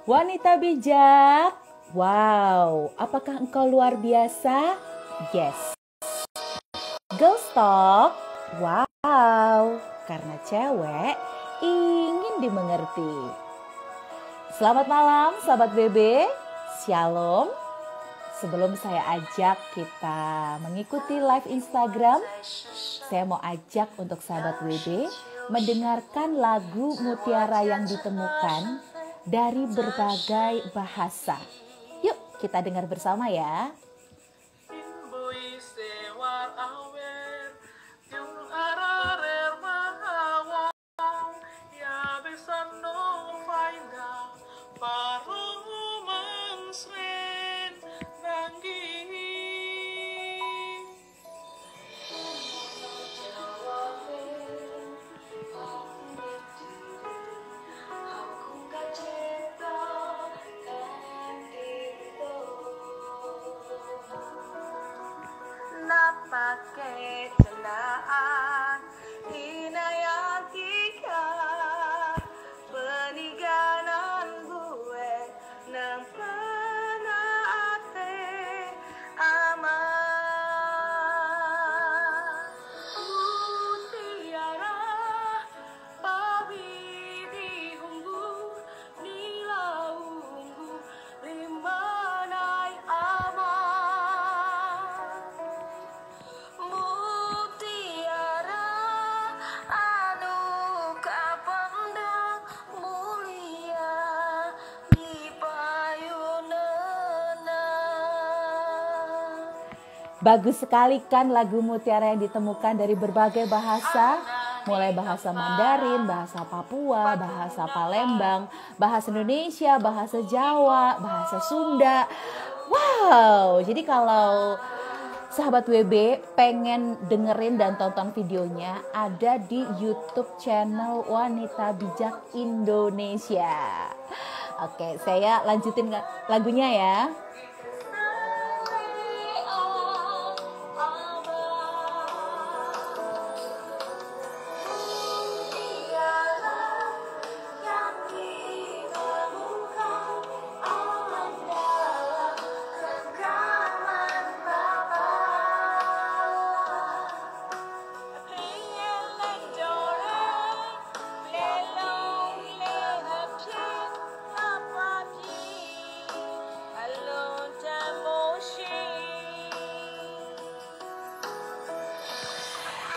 Wanita bijak, wow, apakah engkau luar biasa? Yes. Girls talk, wow, karena cewek ingin dimengerti. Selamat malam sahabat BB, Shalom. Sebelum saya ajak kita mengikuti live Instagram, saya mau ajak untuk sahabat WB mendengarkan lagu Mutiara yang Ditemukan dari berbagai bahasa. Yuk kita dengar bersama ya. Pakai celaan inayakika peniganan gue nang penaate aman mutiara pawi dihunggu nilaunggu limanay aman Bagus sekali kan lagu Mutiara yang Ditemukan dari berbagai bahasa, mulai bahasa Mandarin, bahasa Papua, bahasa Palembang, bahasa Indonesia, bahasa Jawa, bahasa Sunda. Wow, jadi kalau sahabat WB pengen dengerin dan tonton videonya, ada di YouTube channel Wanita Bijak Indonesia. Oke, saya lanjutin lagunya ya.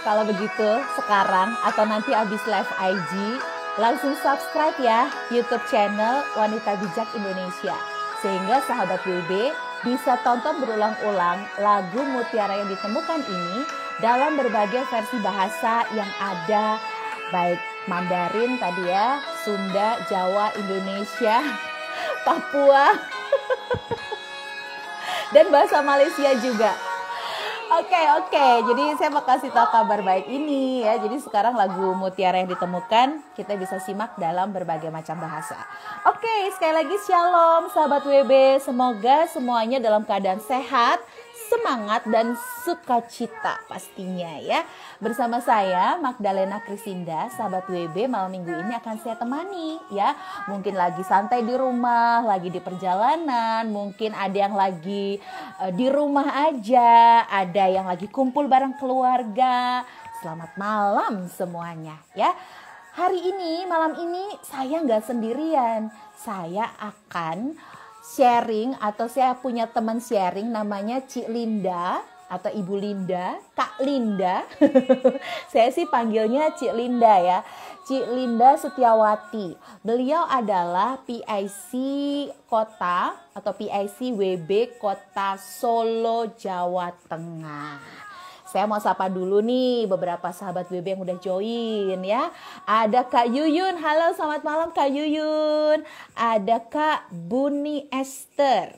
Kalau begitu sekarang atau nanti habis live IG, langsung subscribe ya YouTube channel Wanita Bijak Indonesia. Sehingga sahabat WB bisa tonton berulang-ulang lagu Mutiara yang Ditemukan ini dalam berbagai versi bahasa yang ada, baik Mandarin tadi ya, Sunda, Jawa, Indonesia, Papua, dan bahasa Malaysia juga. Oke, jadi saya mau kasih tahu kabar baik ini ya. Jadi sekarang lagu Mutiara yang Ditemukan kita bisa simak dalam berbagai macam bahasa. Oke, sekali lagi shalom sahabat WB. Semoga semuanya dalam keadaan sehat, semangat dan sukacita pastinya ya. Bersama saya Magdalena Krisinda, sahabat WB, malam minggu ini akan saya temani ya. Mungkin lagi santai di rumah, lagi di perjalanan, mungkin ada yang lagi di rumah aja, ada yang lagi kumpul bareng keluarga. Selamat malam semuanya ya. Hari ini, malam ini saya nggak sendirian. Saya akan sharing atau saya punya teman sharing namanya Cik Linda atau Ibu Linda, Kak Linda. Saya sih panggilnya Cik Linda ya. Cik Linda Setiawati. Beliau adalah PIC Kota atau PIC WB Kota Solo, Jawa Tengah. Saya mau sapa dulu nih beberapa sahabat WB yang udah join ya. Ada Kak Yuyun, halo selamat malam Kak Yuyun. Ada Kak Buni Esther,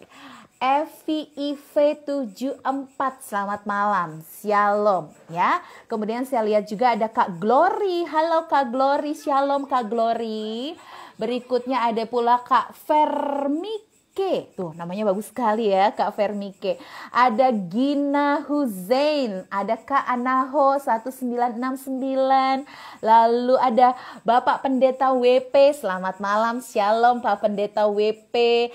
FIV74, selamat malam, shalom ya. Kemudian saya lihat juga ada Kak Glory, halo Kak Glory, shalom Kak Glory. Berikutnya ada pula Kak Vermika Fermike. Tuh, namanya bagus sekali ya, Kak Fermike. Ada Gina Huzain, ada Kak Anaho 1969. Lalu ada Bapak Pendeta WP. Selamat malam, Shalom Pak Pendeta WP.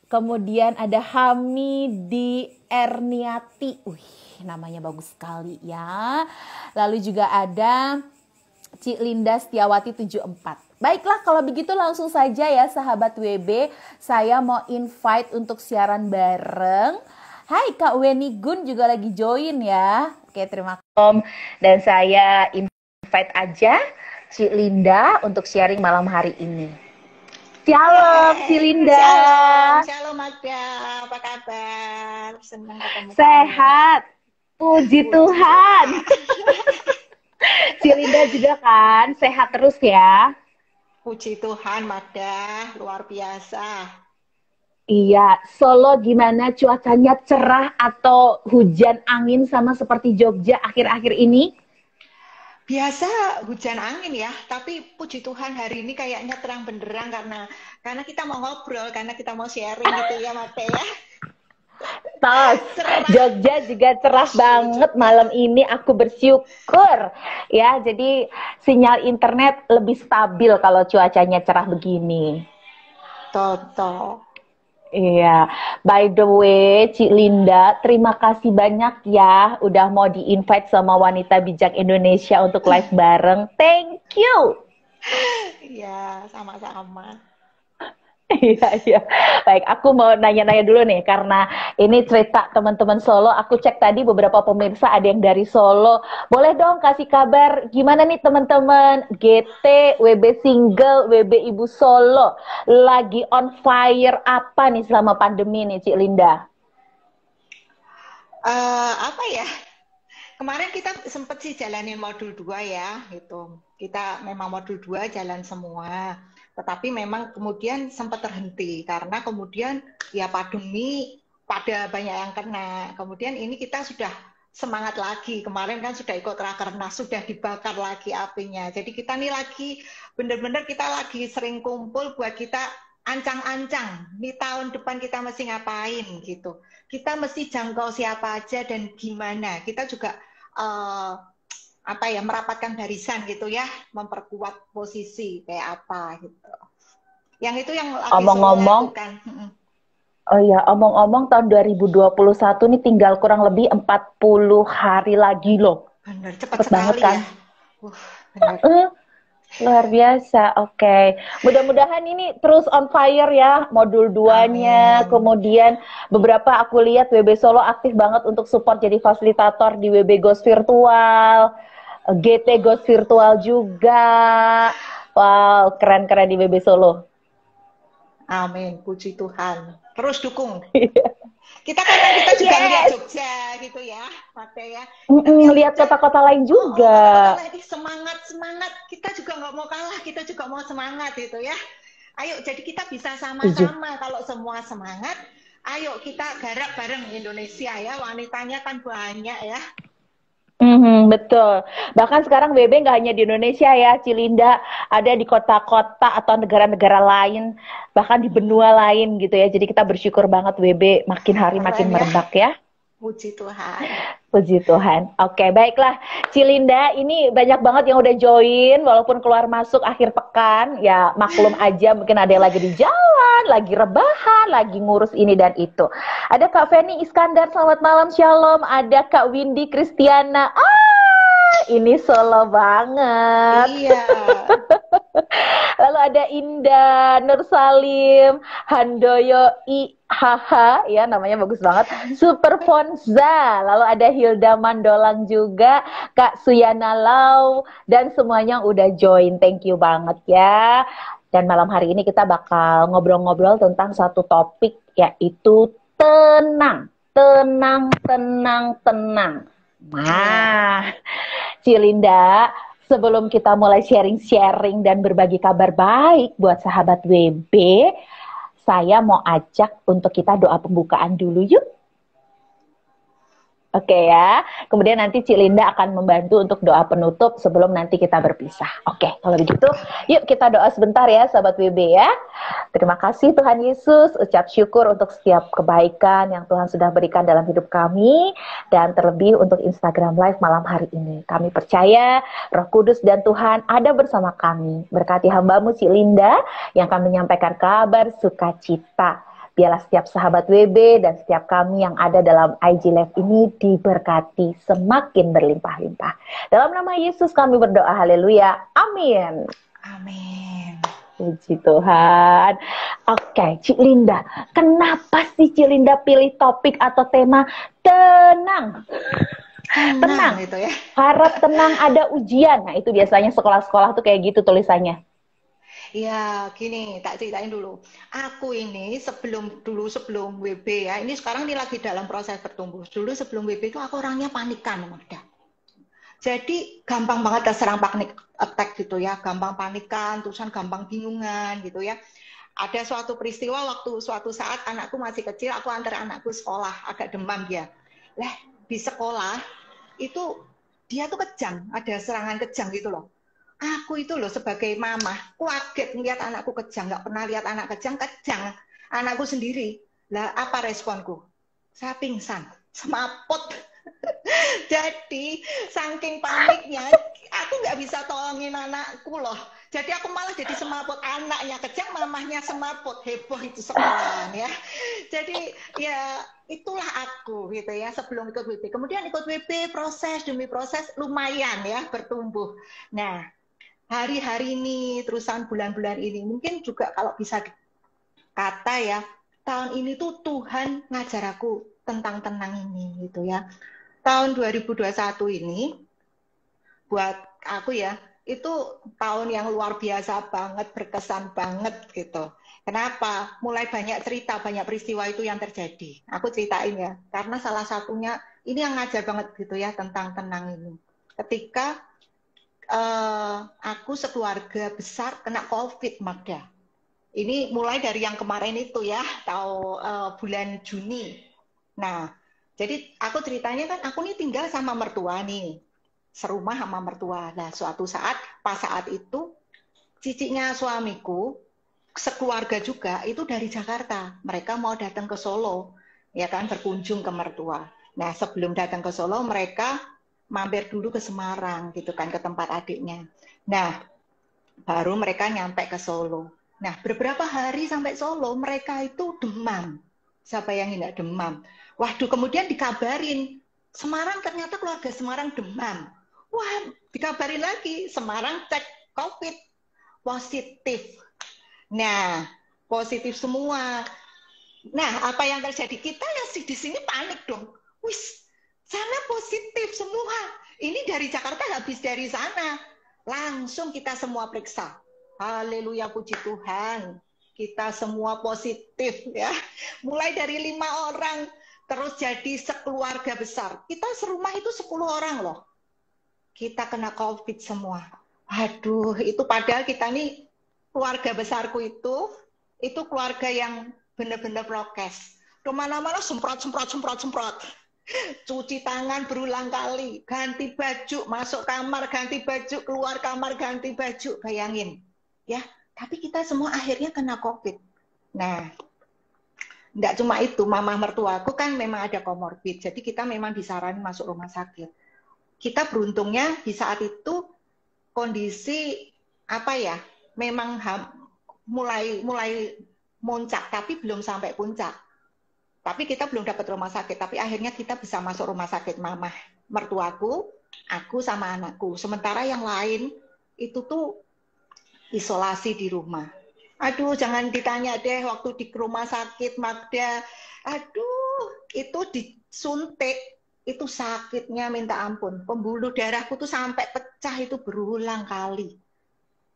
Kemudian ada Hamidi Erniati. Namanya bagus sekali ya. Lalu juga ada Cik Linda Setiawati 74. Baiklah, kalau begitu langsung saja ya sahabat WB. Saya mau invite untuk siaran bareng. Hai, Kak Weni Gun juga lagi join ya. Oke, terima kasih. Dan saya invite aja Cik Linda untuk sharing malam hari ini. Shalom, Cik Linda. Shalom Magda, apa kabar? Senang ketemu kamu. Sehat, puji Tuhan. Cik Linda juga kan, sehat terus ya. Puji Tuhan Magda, luar biasa. Iya, Solo gimana cuacanya, cerah atau hujan angin sama seperti Jogja akhir-akhir ini? Biasa hujan angin ya, tapi puji Tuhan hari ini kayaknya terang benderang karena kita mau ngobrol, karena kita mau sharing gitu ya Magda ya. Tos, Jogja juga cerah banget malam ini, aku bersyukur ya. Jadi sinyal internet lebih stabil kalau cuacanya cerah begini. Toto. Iya, by the way, Cik Linda, terima kasih banyak ya udah mau di-invite sama Wanita Bijak Indonesia untuk live bareng. Thank you. Iya, sama-sama. Iya. Baik, aku mau nanya-nanya dulu nih, karena ini cerita teman-teman Solo. Aku cek tadi beberapa pemirsa ada yang dari Solo. Boleh dong kasih kabar gimana nih teman-teman GT, WB Single, WB Ibu Solo. Lagi on fire apa nih selama pandemi nih, Cik Linda? Apa ya? Kemarin kita sempat sih jalanin modul 2 ya, gitu. Kita memang modul 2 jalan semua. Tetapi memang kemudian sempat terhenti karena kemudian ya pandemi pada banyak yang kena. Kemudian ini kita sudah semangat lagi. Kemarin kan sudah ikut rakernas, sudah dibakar lagi apinya. Jadi kita nih lagi benar-benar kita lagi sering kumpul buat kita ancang-ancang. Nih tahun depan kita mesti ngapain gitu. Kita mesti jangkau siapa aja dan gimana. Kita juga merapatkan barisan gitu ya, memperkuat posisi kayak apa gitu. Yang itu yang lagi Omong-omong, oh iya, omong-omong tahun 2021 nih tinggal kurang lebih 40 hari lagi loh. Bener, cepat banget kan? Ya. Luar biasa, oke. Mudah-mudahan ini terus on fire ya, modul 2-nya. Kemudian beberapa aku lihat WB Solo aktif banget untuk support jadi fasilitator di WB Ghost Virtual. GT Ghost Virtual juga. Wow, keren-keren di WB Solo. Amin, puji Tuhan. Terus dukung. Kita juga lihat Jogja gitu ya, Mate ya. Lihat kota-kota lain juga. Semangat. Kita juga nggak mau kalah, kita juga mau semangat gitu ya. Ayo, jadi kita bisa sama-sama. Kalau semua semangat, ayo kita garap bareng Indonesia ya. Wanitanya kan banyak ya. Betul. Bahkan sekarang WB nggak hanya di Indonesia ya, Cilinda, ada di kota-kota atau negara-negara lain, bahkan di benua lain gitu ya. Jadi kita bersyukur banget WB makin hari makin merebak ya. Puji Tuhan. Puji Tuhan. Oke, baiklah. Cilinda, ini banyak banget yang udah join, walaupun keluar masuk akhir pekan, ya maklum aja, mungkin ada yang lagi di jalan, lagi rebahan, lagi ngurus ini dan itu. Ada Kak Feni Iskandar, selamat malam, shalom. Ada Kak Windy Kristiana. Ini Solo banget. Iya. Lalu ada Indah, Nur Salim, Handoyo IHH, ya namanya bagus banget. Super Fonza. Lalu ada Hilda Mandolang juga, Kak Suyana Lau, dan semuanya yang udah join. Thank you banget ya. Dan malam hari ini kita bakal ngobrol-ngobrol tentang satu topik, yaitu tenang. Nah, Cilinda, sebelum kita mulai sharing-sharing dan berbagi kabar baik buat sahabat WB, saya mau ajak untuk kita doa pembukaan dulu yuk. Oke ya. Kemudian nanti Cik Linda akan membantu untuk doa penutup sebelum nanti kita berpisah. Oke, kalau begitu yuk kita doa sebentar ya sahabat WB ya. Terima kasih Tuhan Yesus, ucap syukur untuk setiap kebaikan yang Tuhan sudah berikan dalam hidup kami. Dan terlebih untuk Instagram Live malam hari ini. Kami percaya Roh Kudus dan Tuhan ada bersama kami. Berkati hambamu Cik Linda yang akan menyampaikan kabar sukacita. Biarlah setiap sahabat WB dan setiap kami yang ada dalam IG Live ini diberkati semakin berlimpah-limpah. Dalam nama Yesus kami berdoa, haleluya, amin. Amin. Puji Tuhan. Oke, Cik Linda, kenapa sih Cik Linda pilih topik atau tema tenang? Tenang, gitu ya. harap tenang ada ujian. Nah itu biasanya sekolah-sekolah tuh kayak gitu tulisannya. Ya, gini, tak ceritain dulu. Aku ini sebelum WB ya, ini sekarang ini lagi dalam proses bertumbuh. Dulu sebelum WB itu aku orangnya panikan, Magda. Jadi gampang banget terserang panic attack gitu ya, gampang panikan, terusan gampang bingungan gitu ya. Ada suatu peristiwa waktu suatu saat anakku masih kecil, aku antar anakku sekolah, agak demam dia. Lah, di sekolah itu dia tuh kejang, ada serangan kejang gitu loh. Aku itu loh sebagai mama, kaget ngeliat anakku kejang, nggak pernah lihat anak kejang, anakku sendiri. Lah apa responku? Saya pingsan, semaput. Jadi saking paniknya, aku nggak bisa tolongin anakku loh. Jadi aku malah jadi semaput, anaknya kejang, mamahnya semaput, heboh itu sekolah ya. Jadi ya itulah aku gitu ya sebelum ikut WB. Kemudian ikut WB proses demi proses lumayan ya bertumbuh. Nah, hari-hari ini, terusan bulan-bulan ini, mungkin juga kalau bisa kata ya, tahun ini tuh Tuhan ngajar aku tentang tenang ini gitu ya. Tahun 2021 ini, buat aku ya, itu tahun yang luar biasa banget, berkesan banget gitu. Kenapa? Mulai banyak cerita, banyak peristiwa itu yang terjadi. Aku ceritain ya, karena salah satunya, ini yang ngajar banget gitu ya, tentang tenang ini. Ketika aku sekeluarga besar kena COVID, Magda. Ini mulai dari yang kemarin itu ya, tahu bulan Juni. Nah, jadi aku ceritanya kan aku nih tinggal sama mertua nih, serumah sama mertua. Nah, suatu saat, pas saat itu, ciciknya suamiku, sekeluarga juga, itu dari Jakarta. Mereka mau datang ke Solo, ya kan, berkunjung ke mertua. Nah, sebelum datang ke Solo, mereka mampir dulu ke Semarang gitu kan, ke tempat adiknya. Nah, baru mereka nyampe ke Solo. Nah, beberapa hari sampai Solo mereka itu demam. Siapa yang tidak demam? Waduh, kemudian dikabarin Semarang, ternyata keluarga Semarang demam. Wah, dikabarin lagi Semarang cek COVID positif. Nah, positif semua. Nah, apa yang terjadi? Kita yang di sini panik dong. Wis, sana positif semua. Ini dari Jakarta habis dari sana. Langsung kita semua periksa. Haleluya, puji Tuhan. Kita semua positif ya. Mulai dari 5 orang terus jadi sekeluarga besar. Kita serumah itu 10 orang loh. Kita kena COVID semua. Aduh, itu padahal kita nih keluarga besarku itu keluarga yang benar-benar prokes. Kemana-mana semprot. Cuci tangan berulang kali, ganti baju, masuk kamar ganti baju, keluar kamar ganti baju, bayangin ya. Tapi kita semua akhirnya kena COVID. Nah, enggak cuma itu, mama mertuaku kan memang ada komorbid, jadi kita memang disarankan masuk rumah sakit. Kita beruntungnya di saat itu kondisi apa ya, memang mulai muncak, tapi belum sampai puncak. Tapi kita belum dapat rumah sakit, tapi akhirnya kita bisa masuk rumah sakit, mama mertuaku, aku sama anakku. Sementara yang lain itu tuh isolasi di rumah. Aduh, jangan ditanya deh waktu di rumah sakit, Magda. Aduh, itu disuntik, itu sakitnya minta ampun. Pembuluh darahku tuh sampai pecah itu berulang kali.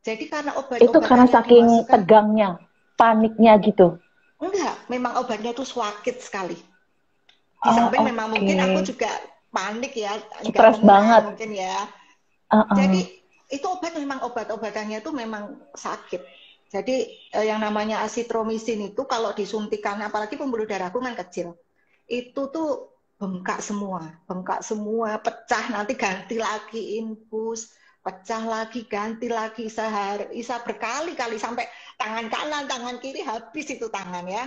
Jadi karena obat-obatan itu karena saking tegangnya, paniknya gitu. Enggak, memang obatnya itu sakit sekali. Di samping memang mungkin aku juga panik ya, stres banget mungkin ya. Jadi itu memang obat-obatannya itu memang sakit. Jadi yang namanya asitromisin itu kalau disuntikan, apalagi pembuluh darahku kan kecil, itu tuh bengkak semua, pecah, nanti ganti lagi infus, pecah lagi, ganti lagi, sehari bisa berkali-kali sampai tangan kanan, tangan kiri habis itu tangan ya.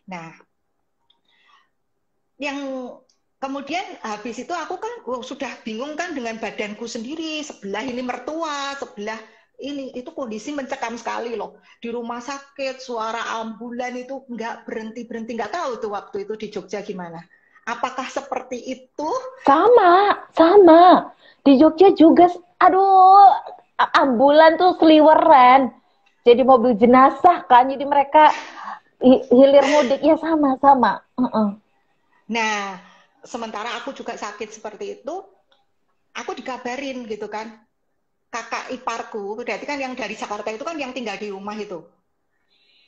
Nah, yang kemudian habis itu aku kan sudah bingung kan dengan badanku sendiri, sebelah ini mertua, sebelah ini itu kondisi mencekam sekali loh. Di rumah sakit suara ambulan itu nggak berhenti-berhenti, nggak tahu tuh waktu itu di Jogja gimana. Apakah seperti itu? Sama. Di Jogja juga, aduh, ambulan tuh seliweran. Jadi mobil jenazah kan, jadi mereka hilir mudik ya sama-sama. Nah, sementara aku juga sakit seperti itu, aku dikabarin gitu kan, kakak iparku, berarti kan yang dari Jakarta itu kan yang tinggal di rumah itu.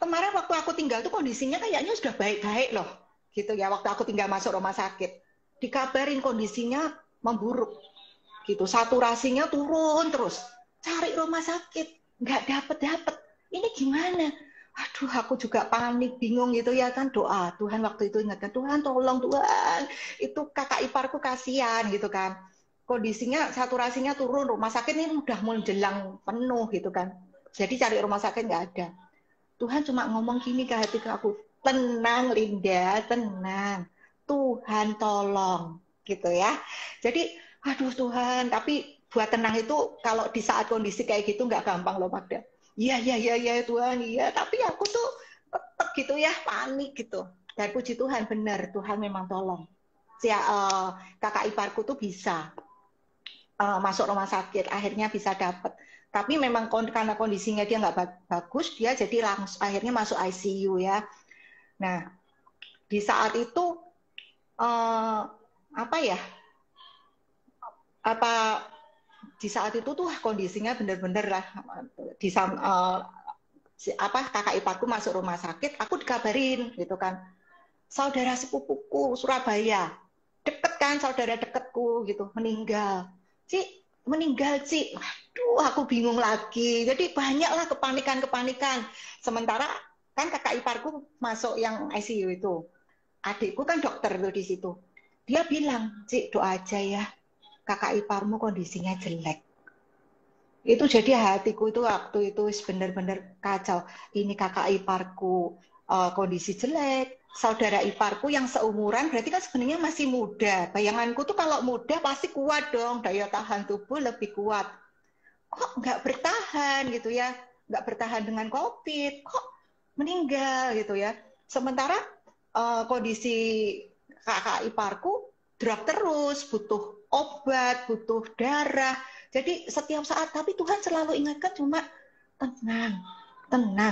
Kemarin waktu aku tinggal tuh kondisinya kayaknya sudah baik-baik loh, gitu ya. Waktu aku tinggal masuk rumah sakit, dikabarin kondisinya memburuk, gitu. Saturasinya turun terus. Cari rumah sakit, nggak dapet. Ini gimana? Aduh, aku juga panik, bingung gitu ya kan. Doa, Tuhan waktu itu ingatkan, Tuhan tolong Tuhan. Itu kakak iparku kasihan gitu kan. Kondisinya, saturasinya turun, rumah sakit ini udah menjelang penuh gitu kan. Jadi cari rumah sakit nggak ada. Tuhan cuma ngomong gini ke hati aku, tenang Linda, tenang. Tuhan tolong, gitu ya. Jadi, aduh Tuhan, tapi buat tenang itu kalau di saat kondisi kayak gitu nggak gampang loh Magda. Iya Tuhan, iya. Tapi aku tuh tetap gitu ya, panik gitu. Dan puji Tuhan, benar, Tuhan memang tolong. Kakak iparku tuh bisa masuk rumah sakit, akhirnya bisa dapat. Tapi memang karena kondisinya dia nggak bagus, dia jadi langsung akhirnya masuk ICU ya. Nah, di saat itu di saat itu tuh kondisinya benar-benar lah kakak iparku masuk rumah sakit, aku dikabarin gitu kan, saudara sepupuku Surabaya, deket kan, saudara deketku gitu, meninggal. Aduh, aku bingung lagi. Jadi banyaklah kepanikan. Sementara kan kakak iparku masuk yang ICU itu. Adikku kan dokter tuh di situ. Dia bilang, Cik, doa aja ya. Kakak iparmu kondisinya jelek. Itu jadi hatiku itu waktu itu benar-benar kacau. Ini kakak iparku kondisi jelek. Saudara iparku yang seumuran berarti kan sebenarnya masih muda. Bayanganku tuh kalau muda pasti kuat dong, daya tahan tubuh lebih kuat. Kok nggak bertahan gitu ya, nggak bertahan dengan COVID, kok meninggal gitu ya. Sementara kondisi kakak iparku drop terus, butuh obat, butuh darah. Jadi setiap saat, tapi Tuhan selalu ingatkan cuma tenang.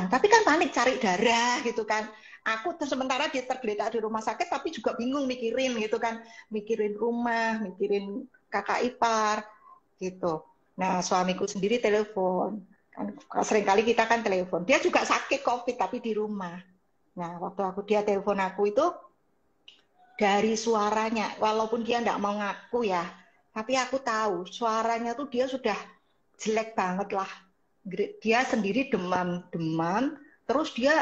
Tapi kan panik cari darah gitu kan. Aku sementara tergeletak di rumah sakit tapi juga bingung mikirin gitu kan, mikirin rumah, mikirin kakak ipar gitu. Nah suamiku sendiri telepon, kan seringkali kita kan telepon. Dia juga sakit COVID tapi di rumah. Nah waktu dia telepon aku itu dari suaranya, walaupun dia nggak mau ngaku ya, tapi aku tahu suaranya tuh dia sudah jelek banget lah. Dia sendiri demam, terus dia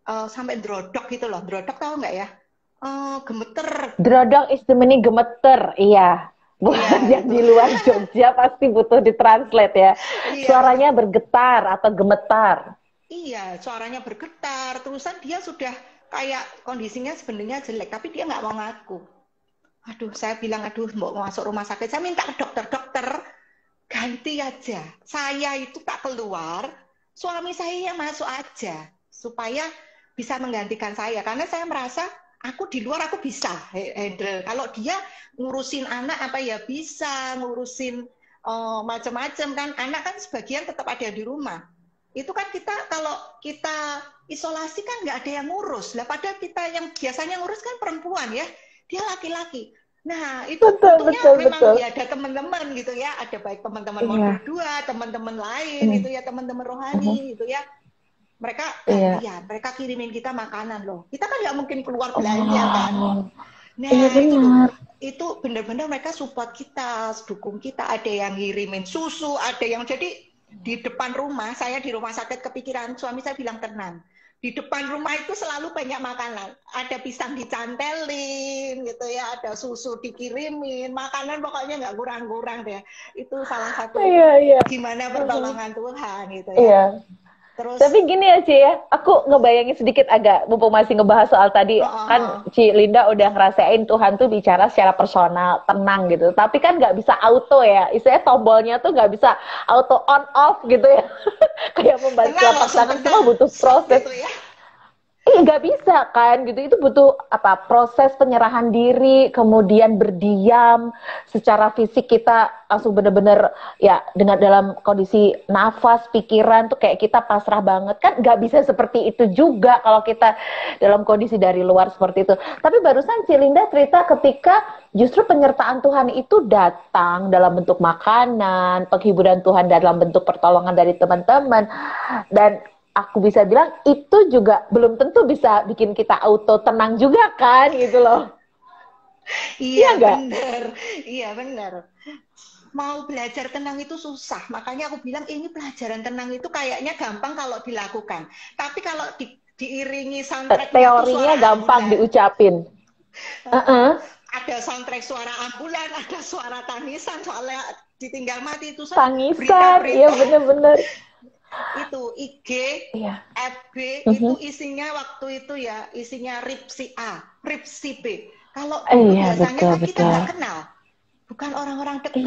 sampai drodok gitu loh. Drodok tahu nggak ya? Gemeter. Drodok istimeni gemeter, iya. Buat yang di luar Jogja pasti butuh ditranslate ya. Iya. Suaranya bergetar atau gemetar. Iya, suaranya bergetar. Terusan dia sudah kayak kondisinya sebenarnya jelek, tapi dia nggak mau ngaku. Aduh, saya bilang, mau masuk rumah sakit. Saya minta ke dokter, ganti aja. Saya itu tak keluar, suami saya yang masuk aja. Supaya bisa menggantikan saya. Karena saya merasa, aku di luar aku bisa handle. Kalau dia ngurusin anak bisa, ngurusin macam-macam kan. Anak kan sebagian tetap ada di rumah. Itu kan kalau kita isolasi kan nggak ada yang ngurus. Lah padahal kita yang biasanya ngurus kan perempuan ya. Dia laki-laki. Nah, itu untungnya memang ya ada teman-teman gitu ya. Ada baik teman-teman modul 2, teman-teman lain gitu ya, teman-teman rohani gitu ya. Mereka mereka kirimin kita makanan loh. Kita kan nggak mungkin keluar belanja kan. Nah, itu benar-benar mereka support kita, dukung kita. Ada yang ngirimin susu, ada yang jadi di depan rumah, saya di rumah sakit kepikiran, suami saya bilang tenang. di depan rumah itu selalu banyak makanan. Ada pisang dicantelin gitu ya, ada susu dikirimin, makanan pokoknya nggak kurang-kurang deh. Itu salah satu Iya. gimana pertolongan Tuhan gitu ya. Iya. Terus Tapi gini ya Ci ya, aku ngebayangin sedikit agak, mumpung masih ngebahas soal tadi, kan Ci Linda udah ngerasain Tuhan tuh bicara secara personal, tenang gitu. Tapi kan nggak bisa auto ya, istilahnya tombolnya tuh nggak bisa auto on off gitu ya. Kayak membantu telapak tangan, cuma butuh proses. gitu ya. Nggak bisa kan gitu, itu butuh apa, proses penyerahan diri, kemudian berdiam secara fisik, kita langsung bener-bener ya dengan dalam kondisi nafas, pikiran tuh kayak kita pasrah banget kan. Nggak bisa seperti itu juga kalau kita dalam kondisi dari luar seperti itu. Tapi barusan Ci Linda cerita ketika justru penyertaan Tuhan itu datang dalam bentuk makanan, penghiburan Tuhan dalam bentuk pertolongan dari teman-teman, dan aku bisa bilang itu juga belum tentu bisa bikin kita auto tenang juga kan gitu loh. Iya benar, iya benar. Mau belajar tenang itu susah, makanya aku bilang ini pelajaran tenang itu kayaknya gampang kalau dilakukan. Tapi kalau diiringi soundtrack teorinya gampang diucapin. Ada soundtrack suara ambulan, ada suara tangisan, soalnya ditinggal mati itu tangisan, iya benar-benar. Itu IG, FB itu isinya waktu itu ya, isinya RIP si A, RIP si B. Kalau biasanya kan kita nggak kenal, bukan orang-orang dekat.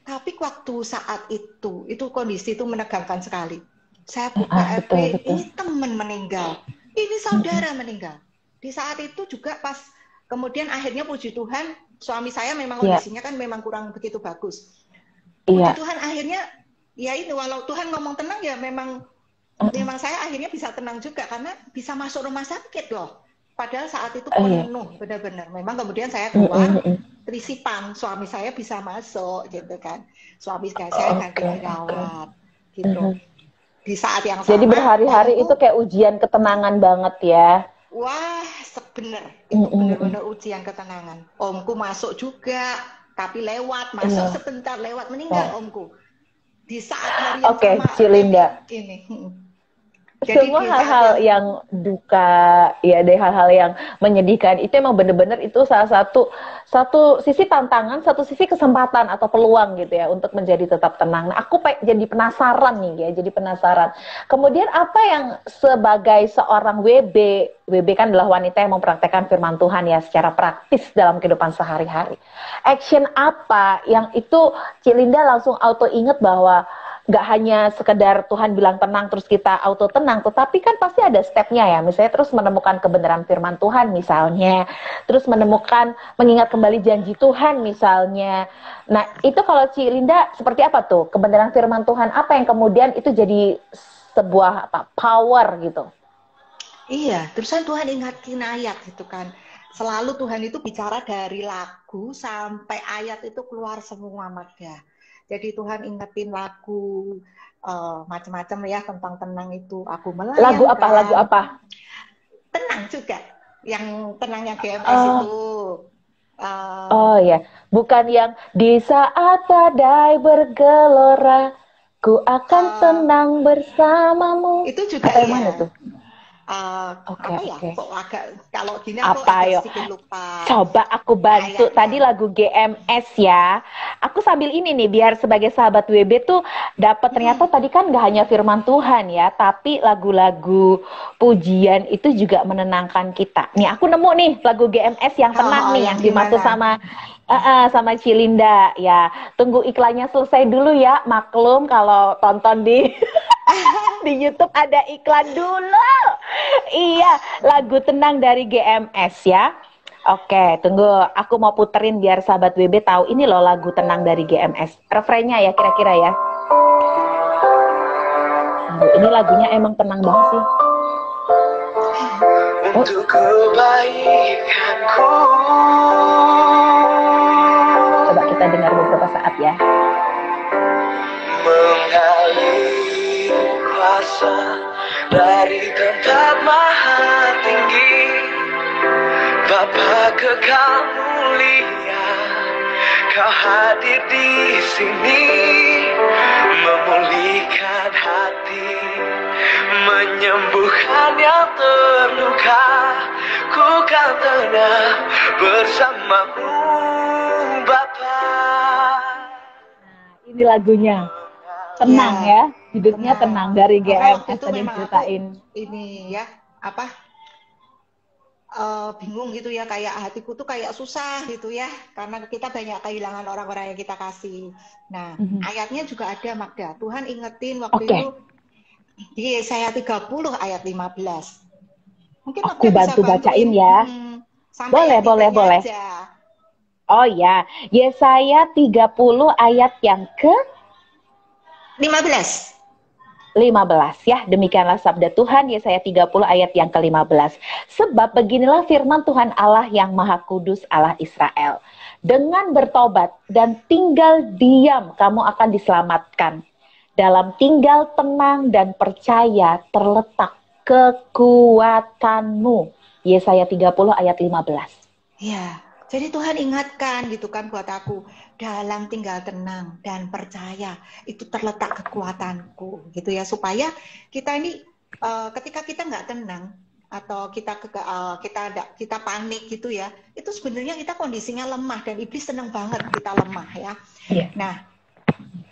Tapi waktu saat itu kondisi itu menegangkan sekali. Saya buka FB, ini teman meninggal, ini saudara meninggal. Di saat itu juga pas, kemudian akhirnya puji Tuhan, suami saya memang kondisinya kan memang kurang begitu bagus. Puji Tuhan akhirnya, ya ini walau Tuhan ngomong tenang ya memang saya akhirnya bisa tenang juga karena bisa masuk rumah sakit loh. Padahal saat itu penuh benar-benar. Memang kemudian saya keluar trisipan, suami saya bisa masuk gitu kan. Suami saya ganti dirawat gitu. Di saat yang sama. Jadi berhari-hari itu kayak ujian ketenangan banget ya. Wah, sebenar itu benar-benar ujian ketenangan. Omku masuk juga, tapi lewat, masuk sebentar lewat, meninggal omku. Di saat hari yang sama Ci Linda. Ini. Jadi semua hal-hal yang duka, ya dari hal-hal yang menyedihkan itu emang bener-bener itu salah satu sisi tantangan, satu sisi kesempatan atau peluang gitu ya untuk menjadi tetap tenang. Nah, aku jadi penasaran nih ya, jadi penasaran. Kemudian apa yang sebagai seorang WB kan adalah wanita yang mempraktekkan firman Tuhan ya secara praktis dalam kehidupan sehari-hari. Action apa yang itu Ci Linda langsung auto inget bahwa nggak hanya sekedar Tuhan bilang tenang terus kita auto tenang, tetapi kan pasti ada stepnya ya, misalnya terus menemukan kebenaran firman Tuhan misalnya, terus mengingat kembali janji Tuhan misalnya. Nah itu kalau Ci Linda seperti apa tuh kebenaran firman Tuhan, apa yang kemudian itu jadi sebuah power gitu? Iya, terusan Tuhan ingatkan ayat gitu kan, selalu Tuhan itu bicara dari lagu sampai ayat itu keluar semua Magda. Jadi Tuhan ingetin lagu macam-macam ya tentang tenang itu. Aku melayangkan. Lagu apa? Tenang juga. Yang tenangnya GMS itu. Oh ya, bukan yang di saat badai bergelora, ku akan tenang bersamamu. Itu juga yang mana tuh? Kok agak kalau gini aku agak sedikit lupa. Coba aku bantu. Tadi lagu GMS ya. Aku sambil ini nih biar sebagai sahabat WB tuh dapat ternyata tadi kan gak hanya firman Tuhan ya, tapi lagu-lagu pujian itu juga menenangkan kita. Nih aku nemu nih lagu GMS yang tenang nih yang dimaksud sama Ci Linda ya. Tunggu iklannya selesai dulu ya. Maklum kalau tonton di di YouTube ada iklan dulu. Iya, lagu tenang dari GMS ya. Oke, tunggu. Aku mau puterin biar sahabat WB tahu ini loh lagu tenang dari GMS. Refrennya ya kira-kira ya. Ini lagunya emang tenang banget sih. Untuk kebaikanku. Coba kita dengar beberapa saat ya. Mengalir kuasa dari tempat maha tinggi, Bapa kekal mulia, Kau hadir di sini, memulihkan hati, menyembuhkan yang terluka. Ku kan tenang bersamamu Bapa. Ini lagunya. Tenang ya, hidupnya tenang dari Karena GMS waktu itu tadi memang ceritain. ini ya apa bingung gitu ya, kayak hatiku tuh kayak susah gitu ya, karena kita banyak kehilangan orang-orang yang kita kasih. Nah, ayatnya juga ada Magda. Tuhan ingetin waktu Oke. itu di Yesaya 30 ayat 15. Mungkin Aku Magda bisa bantu bacain ya. sampai Boleh, yang boleh. aja. Oh ya, Yesaya 30 ayat yang ke 15. 15 ya, demikianlah sabda Tuhan Yesaya 30 ayat yang ke-15. Sebab beginilah firman Tuhan Allah yang Maha Kudus, Allah Israel. Dengan bertobat dan tinggal diam kamu akan diselamatkan. Dalam tinggal tenang dan percaya terletak kekuatanmu. Yesaya 30 ayat 15. Ya, jadi Tuhan ingatkan gitu kan buat aku, dalam tinggal tenang dan percaya itu terletak kekuatanku gitu ya, supaya kita ini ketika kita nggak tenang atau kita panik gitu ya, itu sebenarnya kita kondisinya lemah dan iblis senang banget kita lemah ya. Iya. Nah,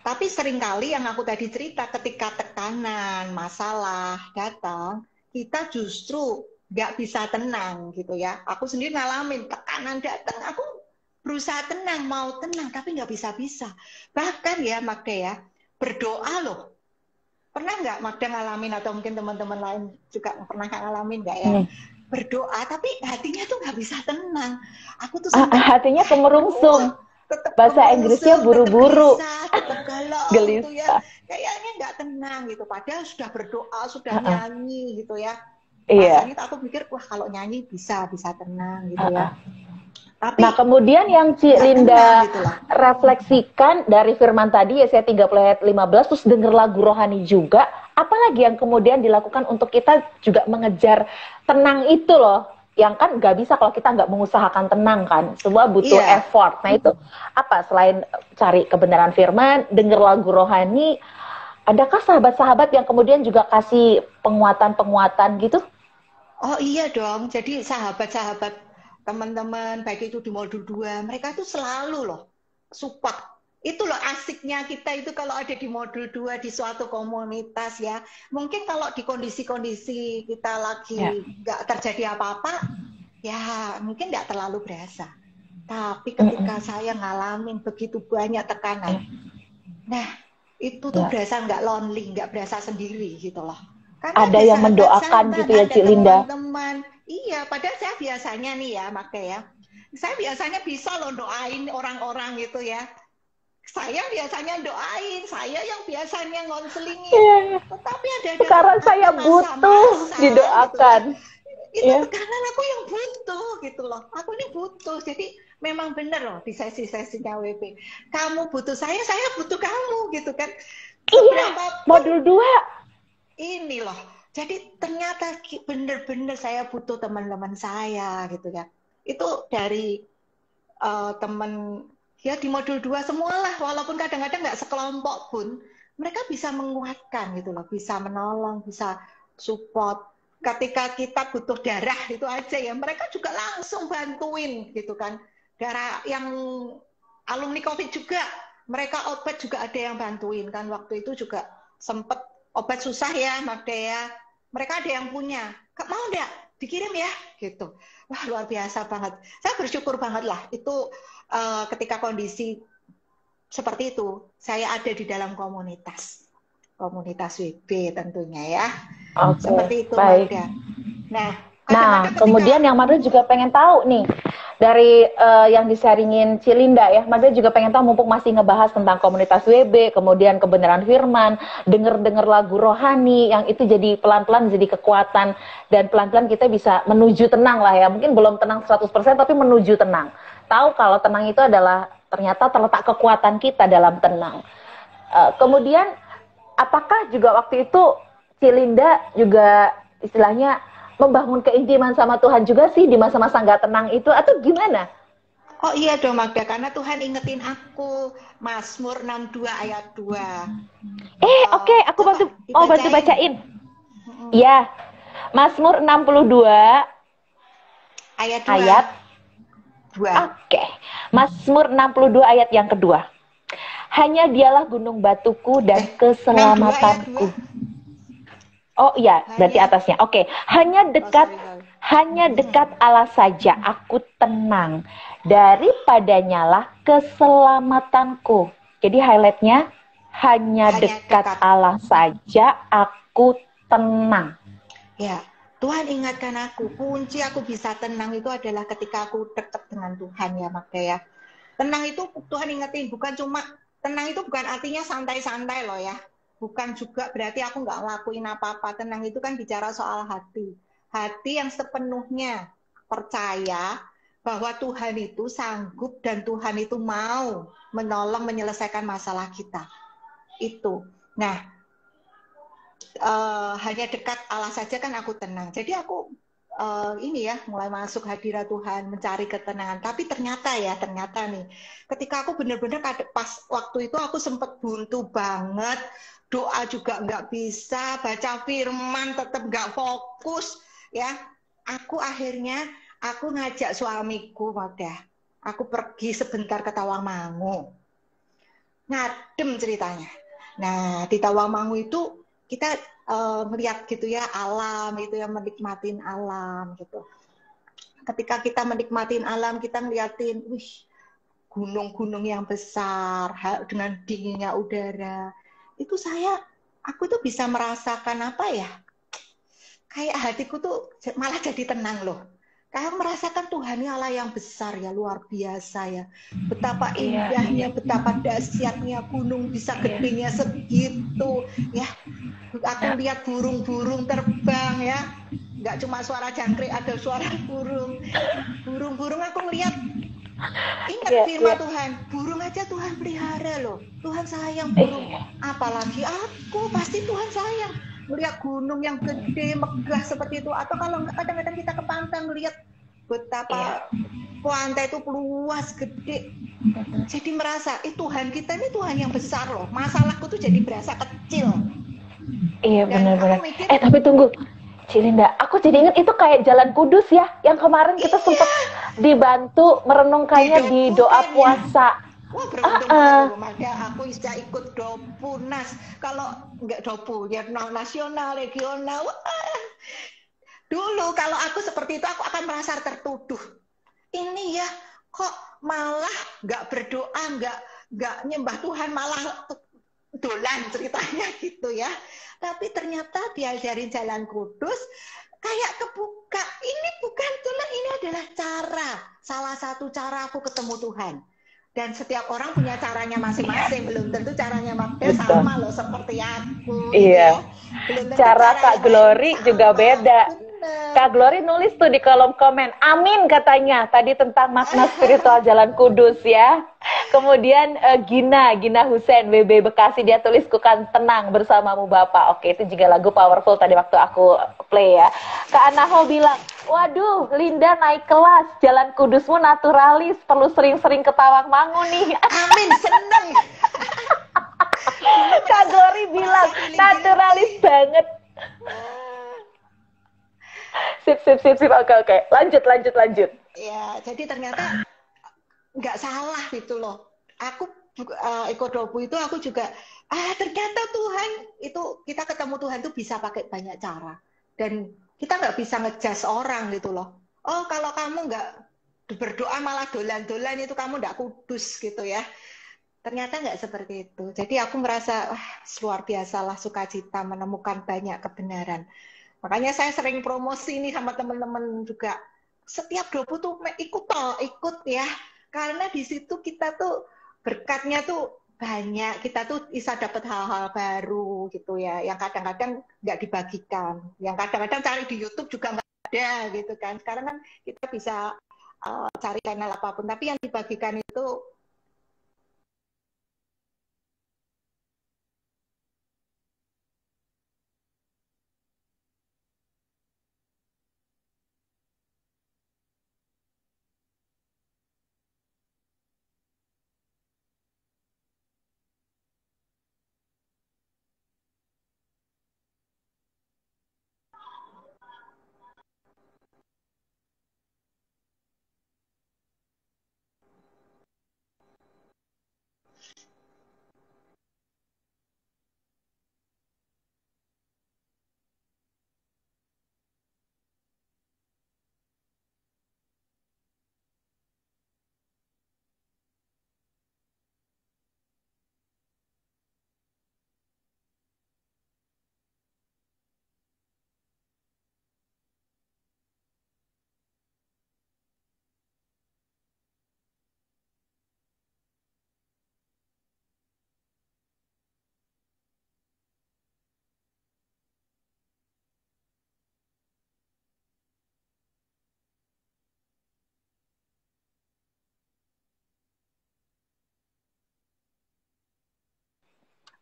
tapi seringkali yang aku tadi cerita, ketika tekanan, masalah datang, kita justru nggak bisa tenang gitu ya. Aku sendiri ngalamin tekanan datang, aku berusaha tenang, mau tenang, tapi nggak bisa-bisa. Bahkan ya Magda ya, berdoa loh. Pernah nggak Magda ngalamin, atau mungkin teman-teman lain juga pernah ngalamin nggak ya? Berdoa, tapi hatinya tuh nggak bisa tenang. Aku tuh sampai hatinya kemerungsung. tetap Bahasa Inggrisnya buru-buru. tetap galau gitu ya. Kayaknya nggak tenang gitu. Padahal sudah berdoa, sudah nyanyi gitu ya. Iya. Rasanya aku pikir, wah kalau nyanyi bisa tenang gitu ya. Tapi, nah kemudian yang Ci Linda refleksikan dari firman tadi Yesaya 30 ayat 15, terus denger lagu rohani juga, apalagi yang kemudian dilakukan untuk kita juga mengejar tenang itu loh, yang kan nggak bisa kalau kita nggak mengusahakan tenang kan, semua butuh effort. Nah itu apa selain cari kebenaran firman, denger lagu rohani, adakah sahabat-sahabat yang kemudian juga kasih penguatan-penguatan gitu? Oh iya dong, jadi sahabat-sahabat teman-teman baik itu di modul 2, mereka tuh selalu loh support. Itu loh asiknya kita itu kalau ada di modul 2 di suatu komunitas ya. Mungkin kalau di kondisi-kondisi kita lagi nggak terjadi apa-apa, ya mungkin nggak terlalu berasa. Tapi ketika saya ngalamin begitu banyak tekanan, nah itu tuh berasa nggak lonely, nggak berasa sendiri gitu loh. Karena ada yang mendoakan gitu ya Ci Linda. Teman-teman. Iya, padahal saya biasanya nih ya, Magda ya. Saya biasanya bisa loh doain orang-orang gitu ya. Saya biasanya doain, saya yang biasanya ngonselingin. Tetapi ada sekarang saya butuh didoakan. Gitu. Itu tekanan aku yang butuh gitu loh. Aku ini butuh. Jadi memang benar loh di sesi-sesinya WP. Kamu butuh saya butuh kamu gitu kan. Iya, modul 2. Ini loh, jadi ternyata bener-bener saya butuh teman-teman saya gitu ya. Itu dari teman ya di modul 2 semualah, walaupun kadang-kadang nggak sekelompok pun, mereka bisa menguatkan gitu loh, bisa menolong, bisa support. Ketika kita butuh darah itu aja ya, mereka juga langsung bantuin gitu kan. Darah yang alumni COVID juga, mereka obat juga ada yang bantuin kan, waktu itu juga sempet obat susah ya Magda ya, mereka ada yang punya, mau enggak dikirim ya gitu. Wah luar biasa banget, saya bersyukur banget lah itu ketika kondisi seperti itu saya ada di dalam komunitas WB tentunya ya. Seperti itu Magda. Nah kemudian yang Magda juga pengen tahu nih dari yang disaringin Ci Linda ya, Magda juga pengen tahu, mumpung masih ngebahas tentang komunitas WB, kemudian kebenaran firman, denger-denger lagu rohani, yang itu jadi pelan-pelan jadi kekuatan, dan pelan-pelan kita bisa menuju tenang lah ya, mungkin belum tenang 100% tapi menuju tenang. Tahu kalau tenang itu adalah ternyata terletak kekuatan kita dalam tenang. Kemudian apakah juga waktu itu Ci Linda juga istilahnya membangun keintiman sama Tuhan juga sih di masa-masa nggak tenang itu, atau gimana? Oh iya dong Magda, karena Tuhan ingetin aku Mazmur 62 ayat 2. Oke, aku bantu bacain. Ya, Mazmur 62 Ayat 2. ayat 2. Oke, Mazmur 62 ayat yang kedua. Hanya dialah gunung batuku dan 62 ayat keselamatanku. 2. Oh iya, berarti Hanya atasnya. Oke, hanya dekat sorry. hanya dekat Allah saja aku tenang. Daripadanya lah keselamatanku. Jadi highlightnya hanya Hanya dekat dekat. Allah saja aku tenang. Ya, Tuhan ingatkan aku, kunci aku bisa tenang itu adalah ketika aku dekat dengan Tuhan ya, Magda ya. Tenang itu Tuhan ingetin, bukan cuma tenang itu bukan artinya santai-santai loh ya. Bukan juga berarti aku nggak ngelakuin apa-apa. Tenang itu kan bicara soal hati. Hati yang sepenuhnya percaya bahwa Tuhan itu sanggup dan Tuhan itu mau menolong menyelesaikan masalah kita. Itu. Nah, hanya dekat Allah saja kan aku tenang. Jadi aku ini ya mulai masuk hadirat Tuhan, mencari ketenangan. Tapi ternyata nih, ketika aku benar-benar pas waktu itu aku sempat buntu banget, doa juga nggak bisa, baca firman tetap nggak fokus, ya. Aku ngajak suamiku, Magda. Aku pergi sebentar ke Tawangmangu, ngadem ceritanya. Nah di Tawangmangu itu kita melihat gitu ya alam itu yang menikmatin alam gitu. Ketika kita menikmatin alam kita ngeliatin, gunung-gunung yang besar dengan dinginnya udara. Itu aku tuh bisa merasakan apa ya? Kayak hatiku tuh malah jadi tenang loh. Kayak merasakan Tuhan ini Allah yang besar ya, luar biasa ya. Betapa indahnya, betapa dahsyatnya gunung bisa gedenya segitu ya. Aku lihat burung-burung terbang ya, nggak cuma suara jangkrik, ada suara burung. Burung-burung aku ngeliat, ingat firman Tuhan, burung aja Tuhan pelihara loh. Tuhan sayang burung, apalagi aku, pasti Tuhan sayang. Melihat gunung yang gede, megah seperti itu. Atau kalau nggak, kadang-kadang kita ke pantai ngeliat betapa pantai itu luas, gede. Jadi merasa, Tuhan kita ini Tuhan yang besar loh. Masalahku tuh jadi berasa kecil. Iya benar-benar. Mikir, Tapi tunggu, Cilinda, aku jadi ingat itu kayak Jalan Kudus ya, yang kemarin kita sempat dibantu merenungkannya di doa puasa. Wah beruntung banget Magda, aku bisa ikut Dopunas. Kalau nggak Dopu, ya nasional, regional. Wah. Dulu kalau aku seperti itu, aku akan merasa tertuduh. Ini ya, kok malah nggak berdoa, nggak nyembah Tuhan, malah dolan ceritanya gitu ya. Tapi ternyata diajarin Jalan Kudus, kayak kebuka. Ini bukan dolan, ini adalah salah satu cara aku ketemu Tuhan. Dan setiap orang punya caranya masing-masing. Belum tentu caranya Magda sama loh seperti aku. Iya. Belum tentu cara Kak Glory juga beda. Bener. Kak Glory nulis tuh di kolom komen, amin katanya tadi tentang makna spiritual Jalan Kudus ya. Kemudian Gina Hussein WB Bekasi, dia tulis kukan tenang bersamamu Bapak. Oke, itu juga lagu powerful tadi waktu aku play ya. Kak Anaho bilang, waduh Linda naik kelas, Jalan Kudusmu naturalis, perlu sering-sering ke Tawangmangu nih. Amin, seneng. Kak Glory bilang naturalis banget. Sip. Oke. Lanjut. Ya, jadi ternyata nggak salah gitu loh. Aku ikut Dopu itu aku juga ternyata Tuhan itu, kita ketemu Tuhan itu bisa pakai banyak cara, dan kita nggak bisa ngejudge orang gitu loh. Oh kalau kamu nggak berdoa malah dolan-dolan itu kamu nggak kudus gitu ya. Ternyata nggak seperti itu. Jadi aku merasa luar biasalah sukacita menemukan banyak kebenaran. Makanya saya sering promosi nih sama teman-teman juga. Setiap Dopu tuh ikut ya. Karena di situ kita tuh berkatnya tuh banyak. Kita tuh bisa dapat hal-hal baru gitu ya. Yang kadang-kadang nggak dibagikan. Yang kadang-kadang cari di YouTube juga nggak ada gitu kan. Sekarang kan kita bisa cari channel apapun. Tapi yang dibagikan itu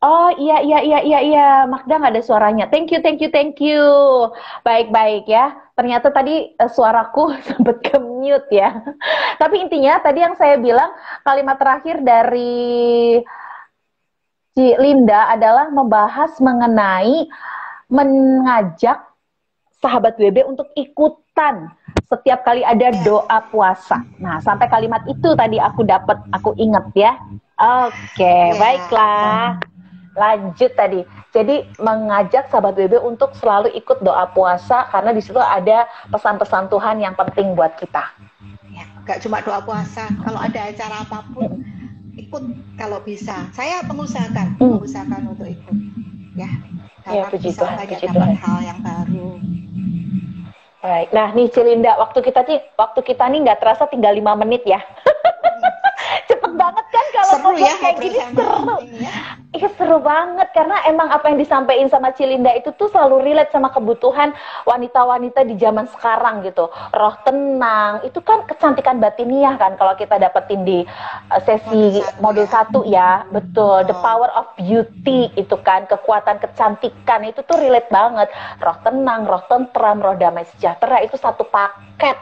Oh iya iya iya iya iya, Magda nggak ada suaranya. Thank you thank you thank you. Baik baik ya. Ternyata tadi suaraku sempat ke-mute ya. Tapi intinya tadi yang saya bilang kalimat terakhir dari Ci Linda adalah membahas mengenai mengajak sahabat WB untuk ikutan setiap kali ada Ya, doa puasa. Nah, sampai kalimat itu tadi aku dapat, aku ingat ya. Oke, ya. baiklah. Lanjut tadi. Jadi mengajak sahabat WB untuk selalu ikut doa puasa karena di situ ada pesan-pesan Tuhan yang penting buat kita. Ya, nggak cuma doa puasa. Kalau ada acara apapun, ikut kalau bisa. Saya mengusahakan untuk ikut. Ya, Ya, karena puji bisa Tuhan, banyak puji dapat Tuhan. hal yang baru. Baik. Nah, nih Cilinda, waktu kita nih nggak terasa tinggal 5 menit ya. Cepet banget kan kalau Seru ngomong ya kayak ngobrol gini, sama seru. ini ya. Iya seru banget karena emang apa yang disampaikan sama Cilinda itu tuh selalu relate sama kebutuhan wanita-wanita di zaman sekarang gitu. Roh tenang, itu kan kecantikan batiniah kan kalau kita dapetin di sesi modul 1 ya. Betul, the power of beauty itu kan, kekuatan kecantikan itu tuh relate banget. Roh tenang, roh tentram, roh damai sejahtera itu satu paket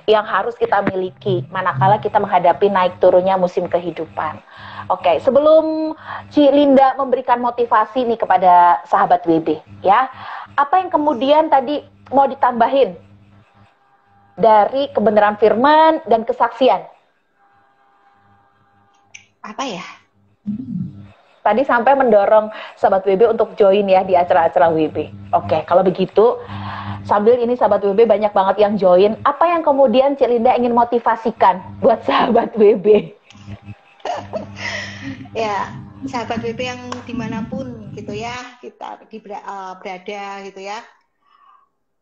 yang harus kita miliki manakala kita menghadapi naik turunnya musim kehidupan. Oke, sebelum Ci Linda memberikan motivasi nih kepada sahabat WB, ya, apa yang kemudian tadi mau ditambahin dari kebenaran firman dan kesaksian? Apa ya? Tadi sampai mendorong sahabat WB untuk join ya di acara-acara WB. Oke, kalau begitu, sambil ini sahabat WB banyak banget yang join, apa yang kemudian Ci Linda ingin motivasikan buat sahabat WB? Ya, sahabat WB yang dimanapun gitu ya, kita berada gitu ya.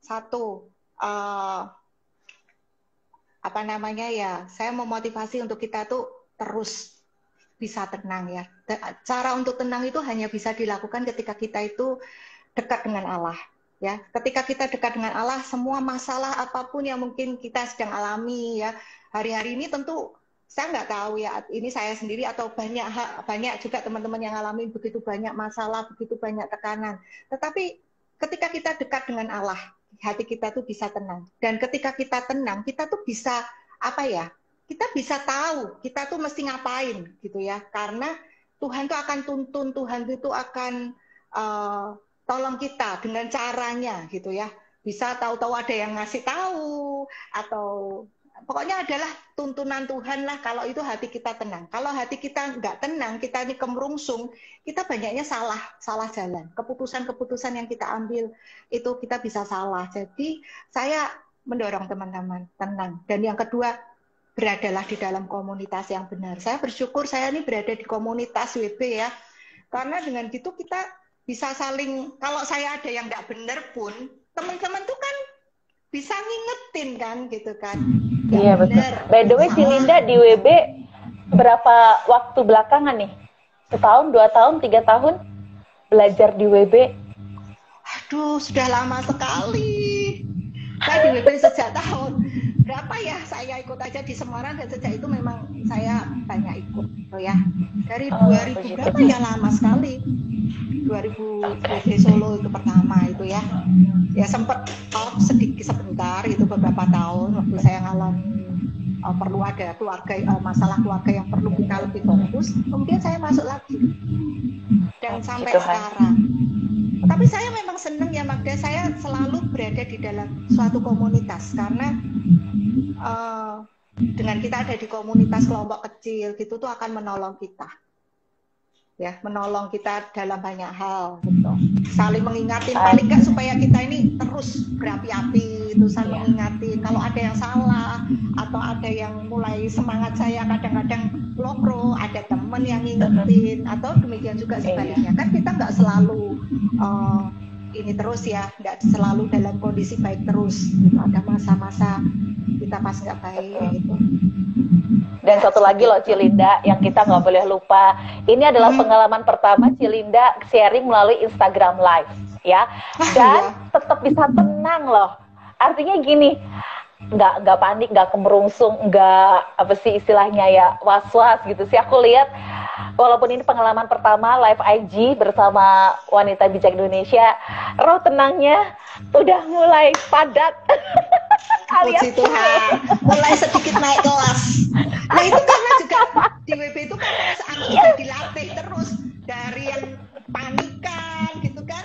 Satu, apa namanya ya, saya memotivasi untuk kita tuh terus bisa tenang ya. Cara untuk tenang itu hanya bisa dilakukan ketika kita itu dekat dengan Allah. Ya, ketika kita dekat dengan Allah, semua masalah apapun yang mungkin kita sedang alami ya, hari-hari ini tentu saya nggak tahu ya, ini saya sendiri atau banyak juga teman-teman yang alami begitu banyak masalah, begitu banyak tekanan. Tetapi ketika kita dekat dengan Allah, hati kita tuh bisa tenang. Dan ketika kita tenang, kita tuh bisa apa ya? Kita bisa tahu kita tuh mesti ngapain gitu ya. Karena Tuhan tuh akan tuntun, Tuhan itu akan tolong kita dengan caranya gitu ya. Bisa tahu-tahu ada yang ngasih tahu atau pokoknya adalah tuntunan Tuhan lah kalau itu hati kita tenang. Kalau hati kita nggak tenang, kita ini kemerungsung, kita banyaknya salah jalan. Keputusan-keputusan yang kita ambil itu kita bisa salah. Jadi saya mendorong teman-teman tenang. Dan yang kedua, beradalah di dalam komunitas yang benar. Saya bersyukur saya ini berada di komunitas WB ya. Karena dengan gitu kita bisa saling, kalau saya ada yang nggak benar pun, teman-teman tuh kan bisa ngingetin kan gitu kan. Iya betul. By the way, Ci Linda di WB berapa waktu belakangan nih? 1 tahun, 2 tahun, 3 tahun belajar di WB? Aduh, sudah lama sekali. Saya di WB sejak tahun berapa ya? Saya ikut aja di Semarang dan sejak itu memang saya banyak ikut, gitu ya. Dari 2000 berapa ya, lama sekali. 2000 WB Solo itu pertama itu ya. Ya sempat off sedikit sebentar itu beberapa tahun waktu saya ngalami perlu ada masalah keluarga yang perlu kita lebih fokus. Kemudian saya masuk lagi dan sampai sekarang. Tapi saya memang senang ya Magda, saya selalu berada di dalam suatu komunitas karena dengan kita ada di komunitas kelompok kecil gitu tuh akan menolong kita. Ya, menolong kita dalam banyak hal gitu. Saling mengingatin paling enggak supaya kita ini terus berapi-api itu saling mengingatin kalau ada yang salah atau ada yang mulai semangat saya kadang-kadang lokro, ada teman yang ngingetin atau demikian juga sebaliknya. Kan kita enggak selalu ini terus ya, enggak selalu dalam kondisi baik terus gitu. Ada masa-masa kita pas nggak baik gitu. Dan satu lagi loh Ci Linda yang kita nggak boleh lupa, ini adalah pengalaman pertama Ci Linda sharing melalui Instagram Live ya, dan tetap bisa tenang loh. Artinya gini, nggak panik, nggak kemerungsung, nggak apa sih istilahnya ya was-was gitu sih. Aku lihat walaupun ini pengalaman pertama live IG bersama Wanita Bijak Indonesia, roh tenangnya udah mulai padat. Alias Puji Tuhan, mulai sedikit naik kelas. Nah itu karena juga di WB itu karena aku juga dilatih terus dari yang panikan gitu kan.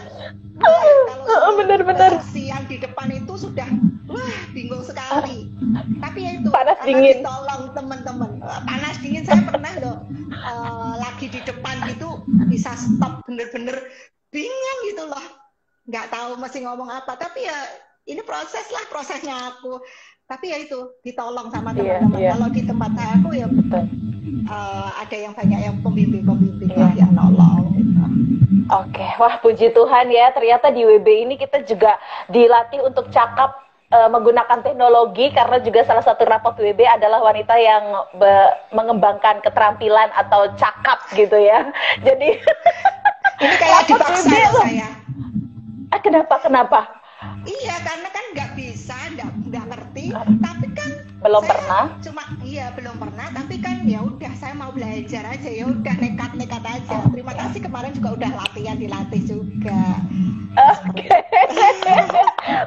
Kalau bener-bener yang di depan itu sudah wah bingung sekali. Tapi ya itu panas karena dingin. ditolong teman-teman. Panas dingin saya pernah loh lagi di depan gitu bisa stop bener-bener bingung gitu loh. Nggak tahu mesti ngomong apa. Tapi ya ini prosesnya aku. Tapi ya itu ditolong sama teman-teman. Kalau di tempat aku ya ada yang banyak yang pembimbing yang nolong. Gitu. Oke, wah puji Tuhan ya. Ternyata di WB ini kita juga dilatih untuk cakap menggunakan teknologi karena juga salah satu rapat WB adalah wanita yang mengembangkan keterampilan atau cakap gitu ya. Jadi ini kayak dipaksa ya saya. Kenapa? Iya, karena kan nggak bisa, nggak ngerti. Tapi kan belum saya pernah. Belum pernah. Tapi kan ya udah saya mau belajar aja ya udah nekat aja. Terima kasih kemarin juga udah dilatih juga. Oke.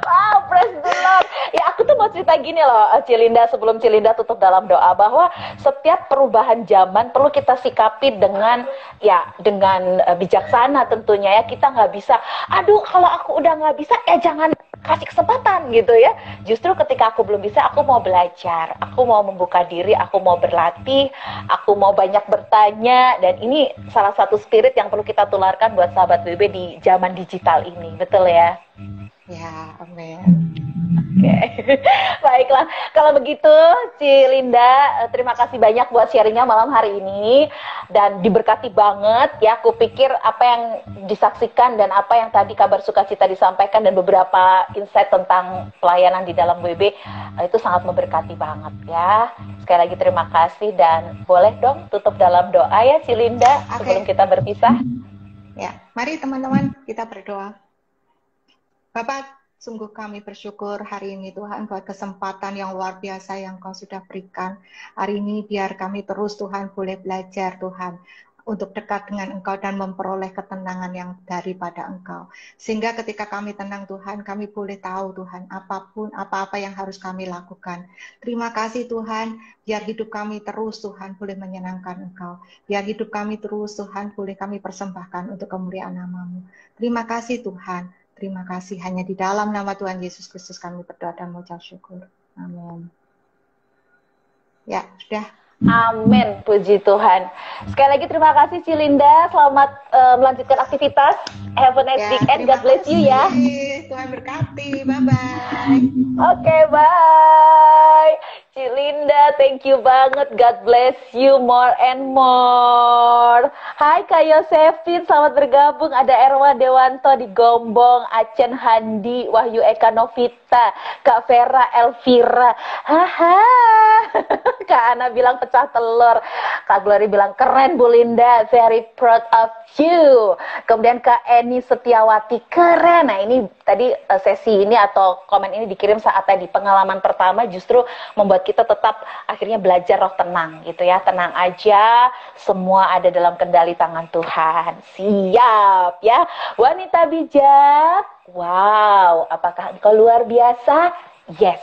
Wow, praise the Lord. Ya aku tuh mau cerita gini loh, Cilinda, sebelum Cilinda tutup dalam doa bahwa setiap perubahan zaman perlu kita sikapi dengan bijaksana tentunya ya. Kita nggak bisa, aduh kalau aku udah nggak bisa ya jangan kasih kesempatan gitu ya. Justru ketika aku belum bisa, aku mau belajar, aku mau membuka diri, aku mau berlatih, aku mau banyak bertanya, dan ini salah satu spirit yang perlu kita tularkan buat sahabat WB di zaman digital ini, betul ya? Ya, amin. Oke, baiklah. Kalau begitu, Cilinda, terima kasih banyak buat sharingnya malam hari ini dan diberkati banget ya. Aku pikir apa yang disaksikan dan apa yang tadi kabar sukacita disampaikan dan beberapa insight tentang pelayanan di dalam WB itu sangat memberkati banget ya. Sekali lagi terima kasih dan boleh dong tutup dalam doa ya, Cilinda, sebelum kita berpisah. Ya, mari teman-teman kita berdoa. Bapak, sungguh kami bersyukur hari ini Tuhan buat kesempatan yang luar biasa yang Kau sudah berikan. Hari ini biar kami terus Tuhan boleh belajar Tuhan untuk dekat dengan Engkau dan memperoleh ketenangan yang daripada Engkau. Sehingga ketika kami tenang Tuhan, kami boleh tahu Tuhan apa-apa yang harus kami lakukan. Terima kasih Tuhan, biar hidup kami terus Tuhan boleh menyenangkan Engkau. Biar hidup kami terus Tuhan boleh kami persembahkan untuk kemuliaan nama-Mu. Terima kasih Tuhan. Terima kasih, hanya di dalam nama Tuhan Yesus Kristus kami berdoa dan mengucap syukur. Amin. Ya, sudah. Amin, puji Tuhan. Sekali lagi terima kasih Cilinda, selamat melanjutkan aktivitas. Have a nice weekend, God bless you ya. Tuhan berkati, bye-bye. Oke, bye. Cilinda, thank you banget. God bless you more and more. Hai Kak Yosefin, selamat bergabung. Ada Erwa Dewanto di Gombong, Acen Handi, Wahyu Eka Novita, Kak Vera Elvira. Haha. Kak Ana bilang pecah telur. Kak Glory bilang keren Bu Linda, very proud of you. Kemudian Kak Eni Setiawati, keren. Nah ini tadi sesi ini atau komen ini dikirim saat tadi pengalaman pertama justru membuat kita tetap akhirnya belajar roh tenang gitu ya. Tenang aja, semua ada dalam kendali tangan Tuhan. Siap ya. Wanita bijak, wow, apakah engkau luar biasa? Yes.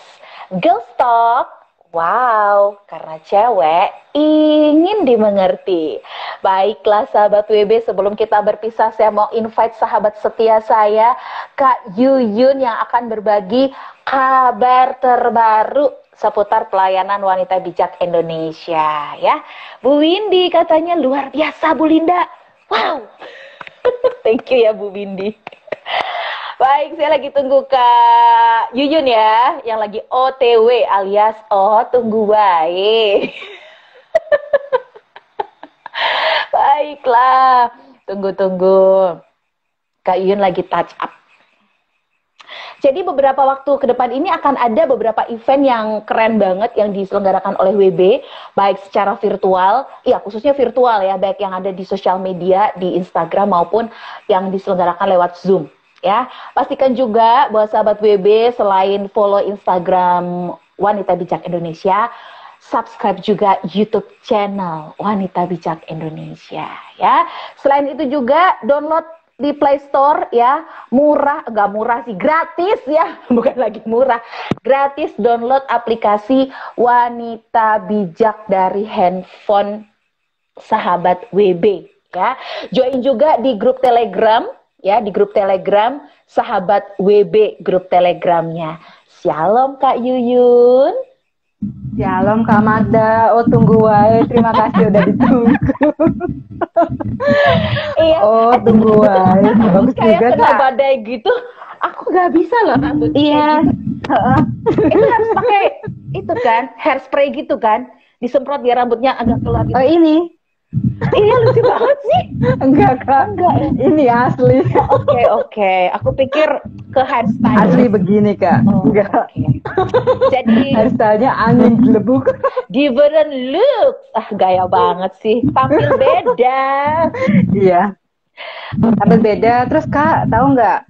Girls talk, wow, karena cewek ingin dimengerti. Baiklah sahabat WB, sebelum kita berpisah saya mau invite sahabat setia saya, Kak Yuyun yang akan berbagi kabar terbaru seputar pelayanan Wanita Bijak Indonesia ya. Bu Windy katanya luar biasa Bu Linda. Wow. Thank you ya Bu Windy. Baik, saya lagi tunggu Kak Yuyun ya, yang lagi OTW alias tunggu baik. Baiklah, tunggu. Kak Yuyun lagi touch up. Jadi beberapa waktu ke depan ini akan ada beberapa event yang keren banget yang diselenggarakan oleh WB, baik secara virtual, ya khususnya virtual ya, baik yang ada di sosial media, di Instagram maupun yang diselenggarakan lewat Zoom. Ya, pastikan juga bahwa sahabat WB selain follow Instagram Wanita Bijak Indonesia, subscribe juga YouTube channel Wanita Bijak Indonesia ya. Selain itu juga download di Play Store ya, murah, enggak murah sih, gratis ya, bukan lagi murah, gratis download aplikasi Wanita Bijak dari handphone sahabat WB ya. Join juga di grup Telegram ya, di grup Telegram sahabat WB, grup Telegramnya. Shalom Kak Yuyun. Shalom Kak Magda, oh tunggu wae, terima kasih udah ditunggu. Iya, Oh tunggu wae, bagus kayak juga kena Kak. badai gitu. Aku nggak bisa loh rambut Iya, kayak gitu. Itu harus pakai itu kan, hairspray gitu kan, disemprot biar rambutnya agak keluar gitu. oh ini Iya lucu banget sih. enggak Kak, ini asli, Oke, aku pikir ke hairstyle. asli begini Kak, Oh, enggak. oke. Jadi Hairstylenya angin gelebuk. different look, gaya banget sih, tampil beda. Iya, tapi beda. Terus Kak, tahu nggak?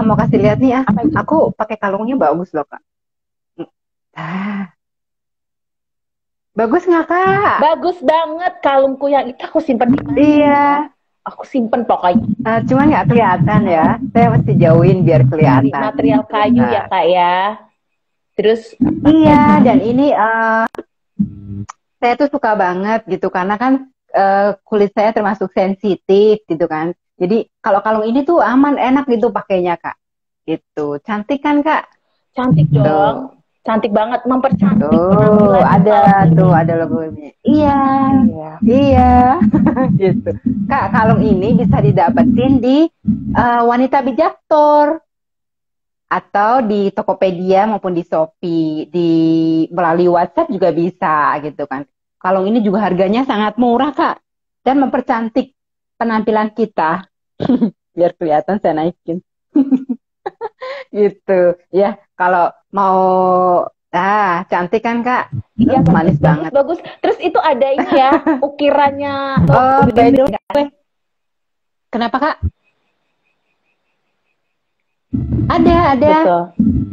Mau kasih lihat nih ya. Aku pakai kalungnya bagus loh Kak. Ah. Bagus nggak Kak? Bagus banget kalungku yang itu aku simpen di mana? Iya. Aku simpen pokoknya. Cuman nggak kelihatan ya. Saya mesti jauhin biar Dari kelihatan. material kayu ya Kak ya. Terus Iya, dan ini saya tuh suka banget gitu karena kan kulit saya termasuk sensitif gitu kan. Jadi kalau kalung ini tuh aman, enak gitu pakainya Kak. Gitu. Cantik kan Kak? cantik Tuh. dong. Cantik banget, mempercantik Tuh, penampilan ada kalung tuh, ini. ada logonya. Iya, Iya. iya, gitu. Kak, kalung ini bisa didapetin di Wanita Bijak Store atau di Tokopedia maupun di Shopee, melalui WhatsApp juga bisa gitu kan. Kalung ini juga harganya sangat murah Kak dan mempercantik penampilan kita. Biar kelihatan saya naikin. Gitu ya, kalau mau cantik kan Kak. Iya, Manis banget. bagus. Terus itu ada ini ya, ukirannya. Oh, by the way. Kenapa Kak? Ada. Betul.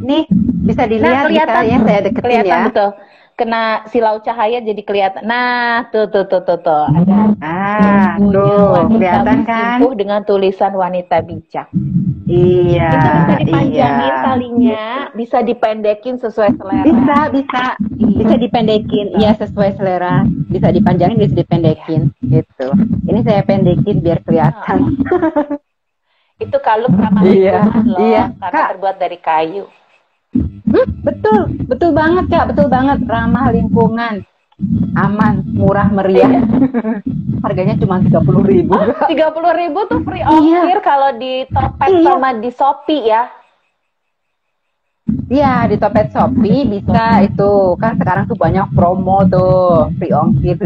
Nih, bisa dilihat kelihatan. bisa ya, saya deketin Kelihatan ya. betul. Kena silau cahaya jadi kelihatan. Nah, tuh. Ada Tuh, wanita kelihatan kan? bersimpuh dengan tulisan Wanita Bijak. Iya, Itu bisa dipanjangin iya. talinya, bisa dipendekin sesuai selera. Bisa dipendekin, iya sesuai selera. Bisa dipanjangin, bisa dipendekin, gitu. Ini saya pendekin biar kelihatan. Itu kalung ramah Iya, lingkungan loh, iya. karena Kak. terbuat dari kayu. Betul banget Kak, betul banget, ramah lingkungan, aman, murah meriah. Harganya cuma 30.000. 30.000 tuh free Iya. ongkir kalau di Topet Iya. sama di Shopee ya. Iya, di Topet Shopee bisa itu. Kan sekarang tuh banyak promo tuh, free ongkir.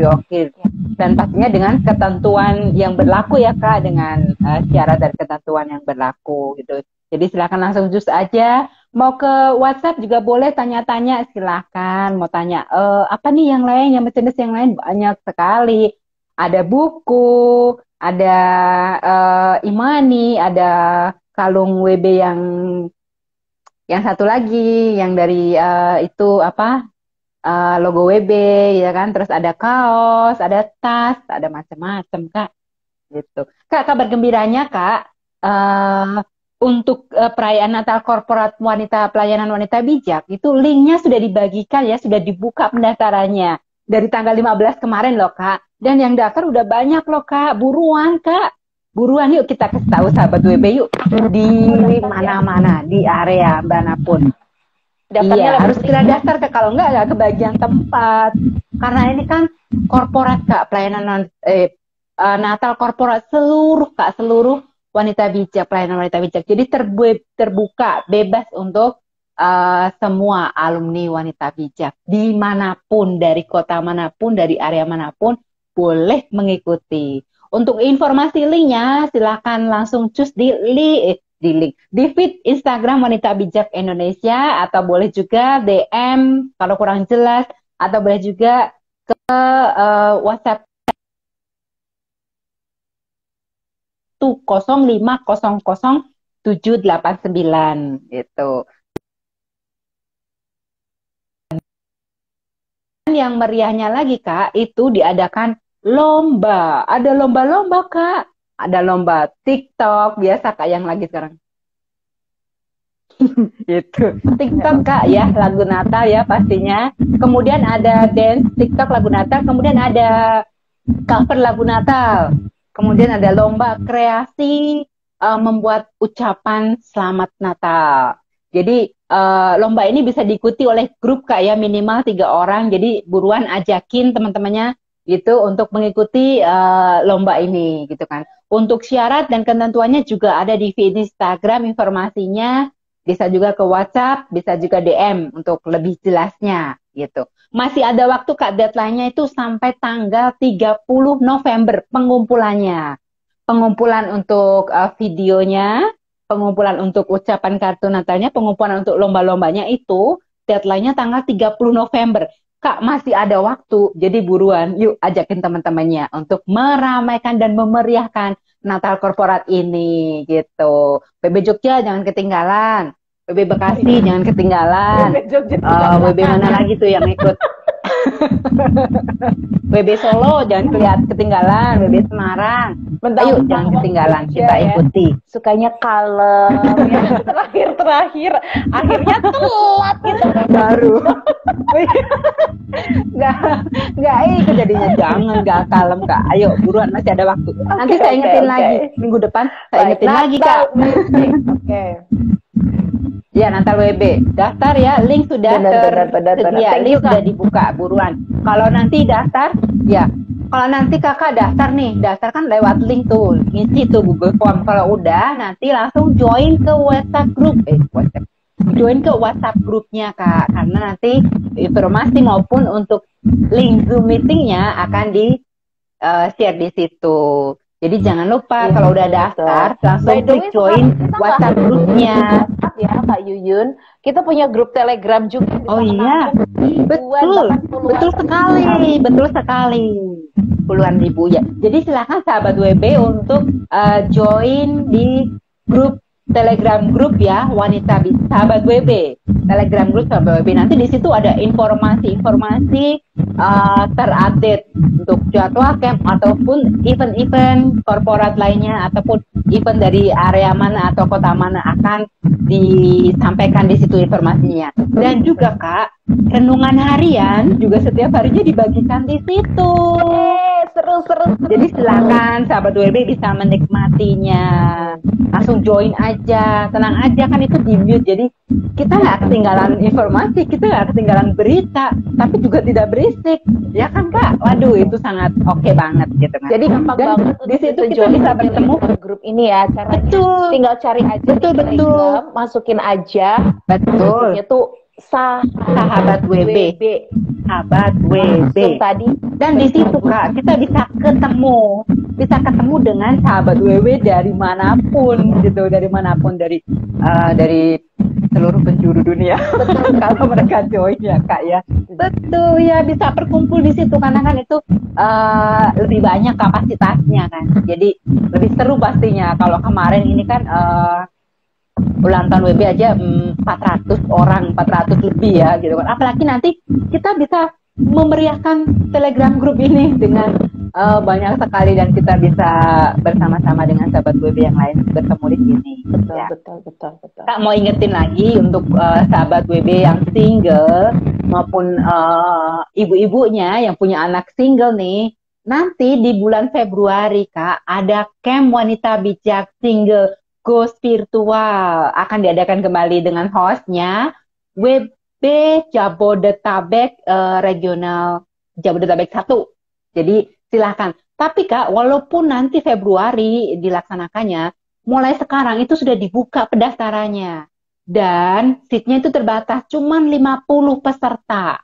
Dan pastinya dengan ketentuan yang berlaku ya Kak, dengan syarat dan ketentuan yang berlaku gitu. Jadi silakan langsung cus aja. Mau ke WhatsApp juga boleh tanya-tanya, silakan. Mau tanya apa nih yang lain, yang merchandise yang lain banyak sekali. Ada buku, ada Imani, ada kalung WB yang satu lagi, yang dari itu apa logo WB ya kan, terus ada kaos, ada tas, ada macam-macam Kak, gitu. Kak, kabar gembiranya Kak, untuk perayaan Natal Korporat Pelayanan Wanita Bijak itu linknya sudah dibagikan ya, sudah dibuka pendaftarannya dari tanggal 15 kemarin loh Kak, dan yang daftar udah banyak loh Kak, buruan Kak. Buruan yuk kita kasih tahu sahabat WB yuk, di mana-mana, di area manapun. Daftarnya Iya, lewat harus segera daftar Kak, kalau enggak kebagian tempat. Karena ini kan korporat Kak, pelayanan Natal korporat seluruh wanita bijak, pelayanan wanita bijak. Jadi terbuka, bebas untuk semua alumni wanita bijak dimanapun, dari kota manapun, dari area manapun boleh mengikuti. Untuk informasi linknya silakan langsung cus di feed Instagram Wanita Bijak Indonesia, atau boleh juga DM kalau kurang jelas, atau boleh juga ke WhatsApp 0500789 gitu. yang meriahnya lagi Kak, itu diadakan lomba. Ada lomba-lomba Kak. Ada lomba TikTok biasa Kak yang lagi sekarang. Itu TikTok Kak ya, lagu Natal ya pastinya. Kemudian ada dance TikTok lagu Natal, kemudian ada cover lagu Natal. Kemudian ada lomba kreasi membuat ucapan selamat Natal. Jadi lomba ini bisa diikuti oleh grup Kak ya, minimal 3 orang. Jadi buruan ajakin teman-temannya gitu untuk mengikuti lomba ini gitu kan. Untuk syarat dan ketentuannya juga ada di feed Instagram informasinya, bisa juga ke WhatsApp, bisa juga DM untuk lebih jelasnya gitu. Masih ada waktu Kak, deadline-nya itu sampai tanggal 30 November pengumpulannya. Pengumpulan untuk videonya, pengumpulan untuk ucapan kartu Natalnya, pengumpulan untuk lomba-lombanya itu deadline-nya tanggal 30 November. Kak, masih ada waktu, jadi buruan, yuk ajakin teman-temannya untuk meramaikan dan memeriahkan Natal korporat ini, gitu. PB Jogja jangan ketinggalan, PB Bekasi jangan ketinggalan, PB mana lagi tuh yang ikut? WB Solo jangan ketinggalan, WB Semarang, ayo jangan ketinggalan, kita ikuti. Sukanya kalem, ya. Terakhir, akhirnya telat gitu. Baru. Nggak itu jadinya, jangan nggak kalem Kak. Ayo buruan, masih ada waktu. Nanti saya ingetin lagi minggu depan, saya ingetin lagi Kak. Oke. Ya, Natal WB. Daftar ya, link sudah tersedia, link sudah dibuka, buruan. Kalau nanti daftar, ya. Kalau nanti Kakak daftar nih, daftar kan lewat link tuh, ngisi tuh Google Form. Kalau udah, nanti langsung join ke WhatsApp group. Join ke WhatsApp grupnya Kak, karena nanti informasi maupun untuk link Zoom meetingnya akan di share di situ. Jadi jangan lupa kalau udah daftar langsung klik join WhatsApp grupnya. Ya Kak Yuyun, kita punya grup Telegram juga. Oh iya, betul sekali. Puluhan ribu ya. Jadi silakan sahabat WB untuk join di grup Telegram grup ya, wanita sahabat WB. Telegram grup sahabat WB. Nanti di situ ada informasi-informasi terupdate untuk jadwal camp ataupun event-event korporat lainnya ataupun event dari area mana atau kota mana akan disampaikan di situ informasinya. Dan juga Kak, renungan harian juga setiap harinya dibagikan di situ. Seru. Jadi silakan sahabat WB bisa menikmatinya. Langsung join aja, tenang aja, kan itu di mute. Jadi kita nggak ketinggalan informasi, kita nggak ketinggalan berita, tapi juga tidak berisik, ya kan Kak? Waduh, itu sangat oke banget gitu kan. Jadi gampang banget di situ kita bisa bertemu grup ini ya, caranya. Betul. Tinggal cari aja. Betul. Masukin aja. Betul. Itu sahabat WB. Sahabat WB. Tadi. Dan di situ Kak, kita bisa ketemu dengan sahabat WB dari manapun gitu, dari seluruh penjuru dunia. Betul, kalau mereka join ya Kak ya. Betul ya, bisa berkumpul di situ karena kan itu lebih banyak kapasitasnya kan. Jadi lebih seru pastinya. Kalau kemarin ini kan ulang tahun WB aja 400 orang, 400 lebih ya gitu kan. Apalagi nanti kita bisa memeriahkan Telegram grup ini dengan banyak sekali dan kita bisa bersama-sama dengan sahabat WB yang lain bertemu di sini. Betul. Kak mau ingetin lagi untuk sahabat WB yang single maupun ibu-ibunya yang punya anak single nih, nanti di bulan Februari Kak ada camp wanita bijak single Ghost Virtual akan diadakan kembali dengan hostnya WB Jabodetabek Regional Jabodetabek 1. Jadi silahkan. Tapi Kak, walaupun nanti Februari dilaksanakannya, mulai sekarang itu sudah dibuka pendaftarannya. Dan seatnya itu terbatas, cuman 50 peserta.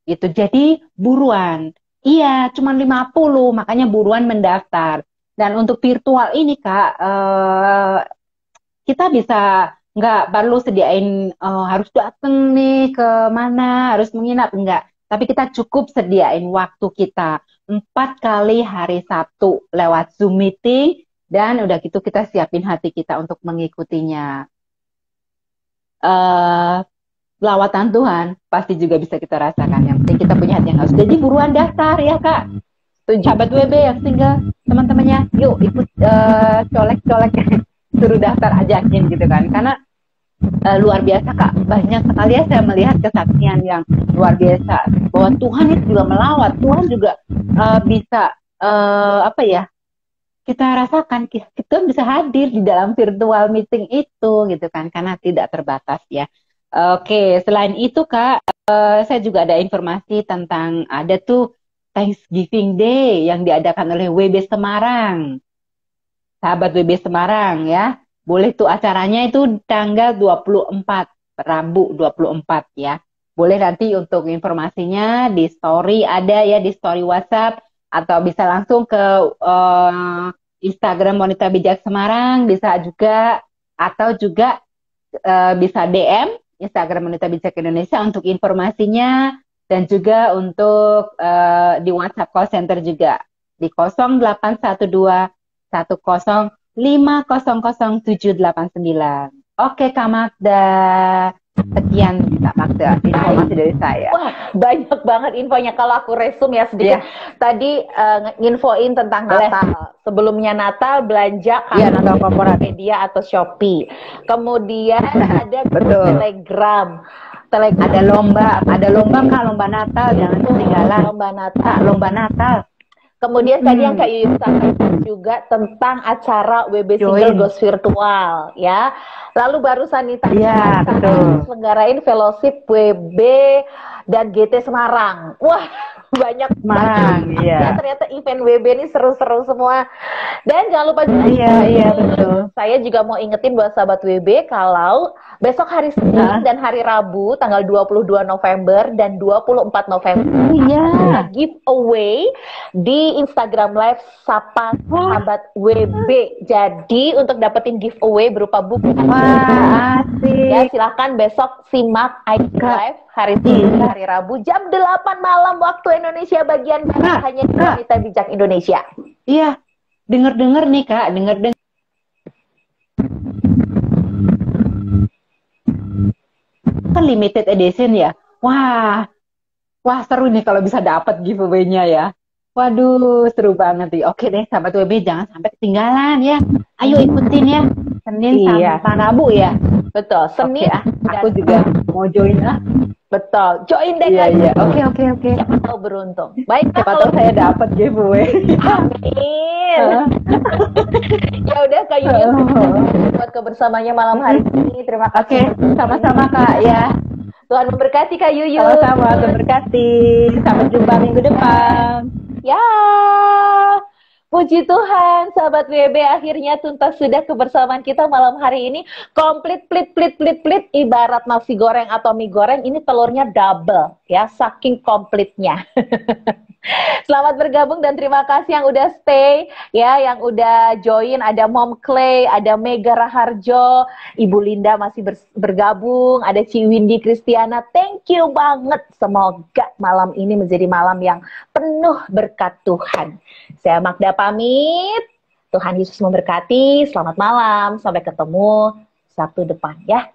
Itu jadi buruan. Iya, cuman 50, makanya buruan mendaftar. Dan untuk virtual ini Kak, kita bisa nggak perlu sediain harus datang nih ke mana, harus menginap, enggak. Tapi kita cukup sediain waktu kita 4 kali hari Sabtu lewat Zoom meeting, dan udah gitu kita siapin hati kita untuk mengikutinya. lawatan Tuhan pasti juga bisa kita rasakan. Yang penting kita punya hati yang harus. Jadi buruan daftar ya Kak. Sahabat WB yang single, teman-temannya, yuk ikut colek-colek, suruh daftar, ajakin gitu kan. Karena luar biasa Kak, banyak sekali ya saya melihat kesaksian yang luar biasa bahwa Tuhan itu juga melawat, Tuhan juga bisa apa ya, kita rasakan, kita bisa hadir di dalam virtual meeting itu gitu kan, karena tidak terbatas ya. Oke, selain itu Kak, saya juga ada informasi tentang ada tuh Thanksgiving Day yang diadakan oleh WB Semarang. Sahabat WB Semarang ya. Boleh tuh acaranya itu tanggal 24, Rabu 24 ya. Boleh nanti untuk informasinya di story ada ya, di story WhatsApp, atau bisa langsung ke Instagram Wanita Bijak Semarang, bisa juga, atau juga bisa DM Instagram Wanita Bijak Indonesia untuk informasinya, dan juga untuk di WhatsApp call center juga di 0812 10 500 789. Oke Kak Magda, sekian Kak Magda informasi dari saya. Wah, banyak banget infonya. Kalau aku resume ya sedikit. Tadi nginfoin tentang Natal. Sebelumnya Natal belanja Natal korporat media atau Shopee. Kemudian ada Telegram. Ada lomba Kak, lomba Natal, jangan ketinggalan. Lomba Natal. Kemudian tadi yang Kak Yuyun sampaikan juga tentang acara WB Single Goes Virtual ya. Lalu barusan nih tadi selenggarain fellowship WB dan GT Semarang. Wah, banyak Semarang, ya, ternyata event WB ini seru-seru semua. Dan jangan lupa juga, betul. Saya juga mau ingetin buat sahabat WB kalau besok hari Senin dan hari Rabu tanggal 22 November dan 24 November ada giveaway di Instagram Live Sapa Sahabat WB. Jadi untuk dapetin giveaway berupa buku, ya silahkan besok simak IG Live hari Senin dan hari Rabu jam 8 malam waktu Indonesia bagian barat, hanya di Wanita Bijak Indonesia. Iya, denger-denger nih Kak, denger-denger. Kan limited edition ya. Wah seru nih kalau bisa dapat giveaway-nya ya. Waduh, seru banget nih. Oke deh, sahabat WB, jangan sampai ketinggalan ya. Ayo ikutin ya. Senin sampai Rabu ya. Betul, Senin. Aku juga mau join lah. Betul, join deh. Iya. Oke. Siapa tahu beruntung. Baik, siapa tahu saya dapat giveaway. Amin. Ya udah Kak Yuyun, buat kebersamanya malam hari ini. Terima kasih. Sama-sama Kak ya. Tuhan memberkati Kak Yuyun. Sama-sama, Tuhan memberkati. Sampai jumpa minggu depan. Ya, puji Tuhan, sahabat WB, akhirnya tuntas sudah kebersamaan kita malam hari ini. Komplit, plit, ibarat nasi goreng atau mie goreng, ini telurnya double, ya, saking komplitnya. Selamat bergabung dan terima kasih yang udah stay, ya, yang udah join. Ada Mom Clay, ada Mega Raharjo, Ibu Linda masih bergabung, ada Ci Windy Kristiana. Thank you banget. Semoga malam ini menjadi malam yang penuh berkat Tuhan. Saya Magda pamit. Tuhan Yesus memberkati. Selamat malam. Sampai ketemu Sabtu depan ya.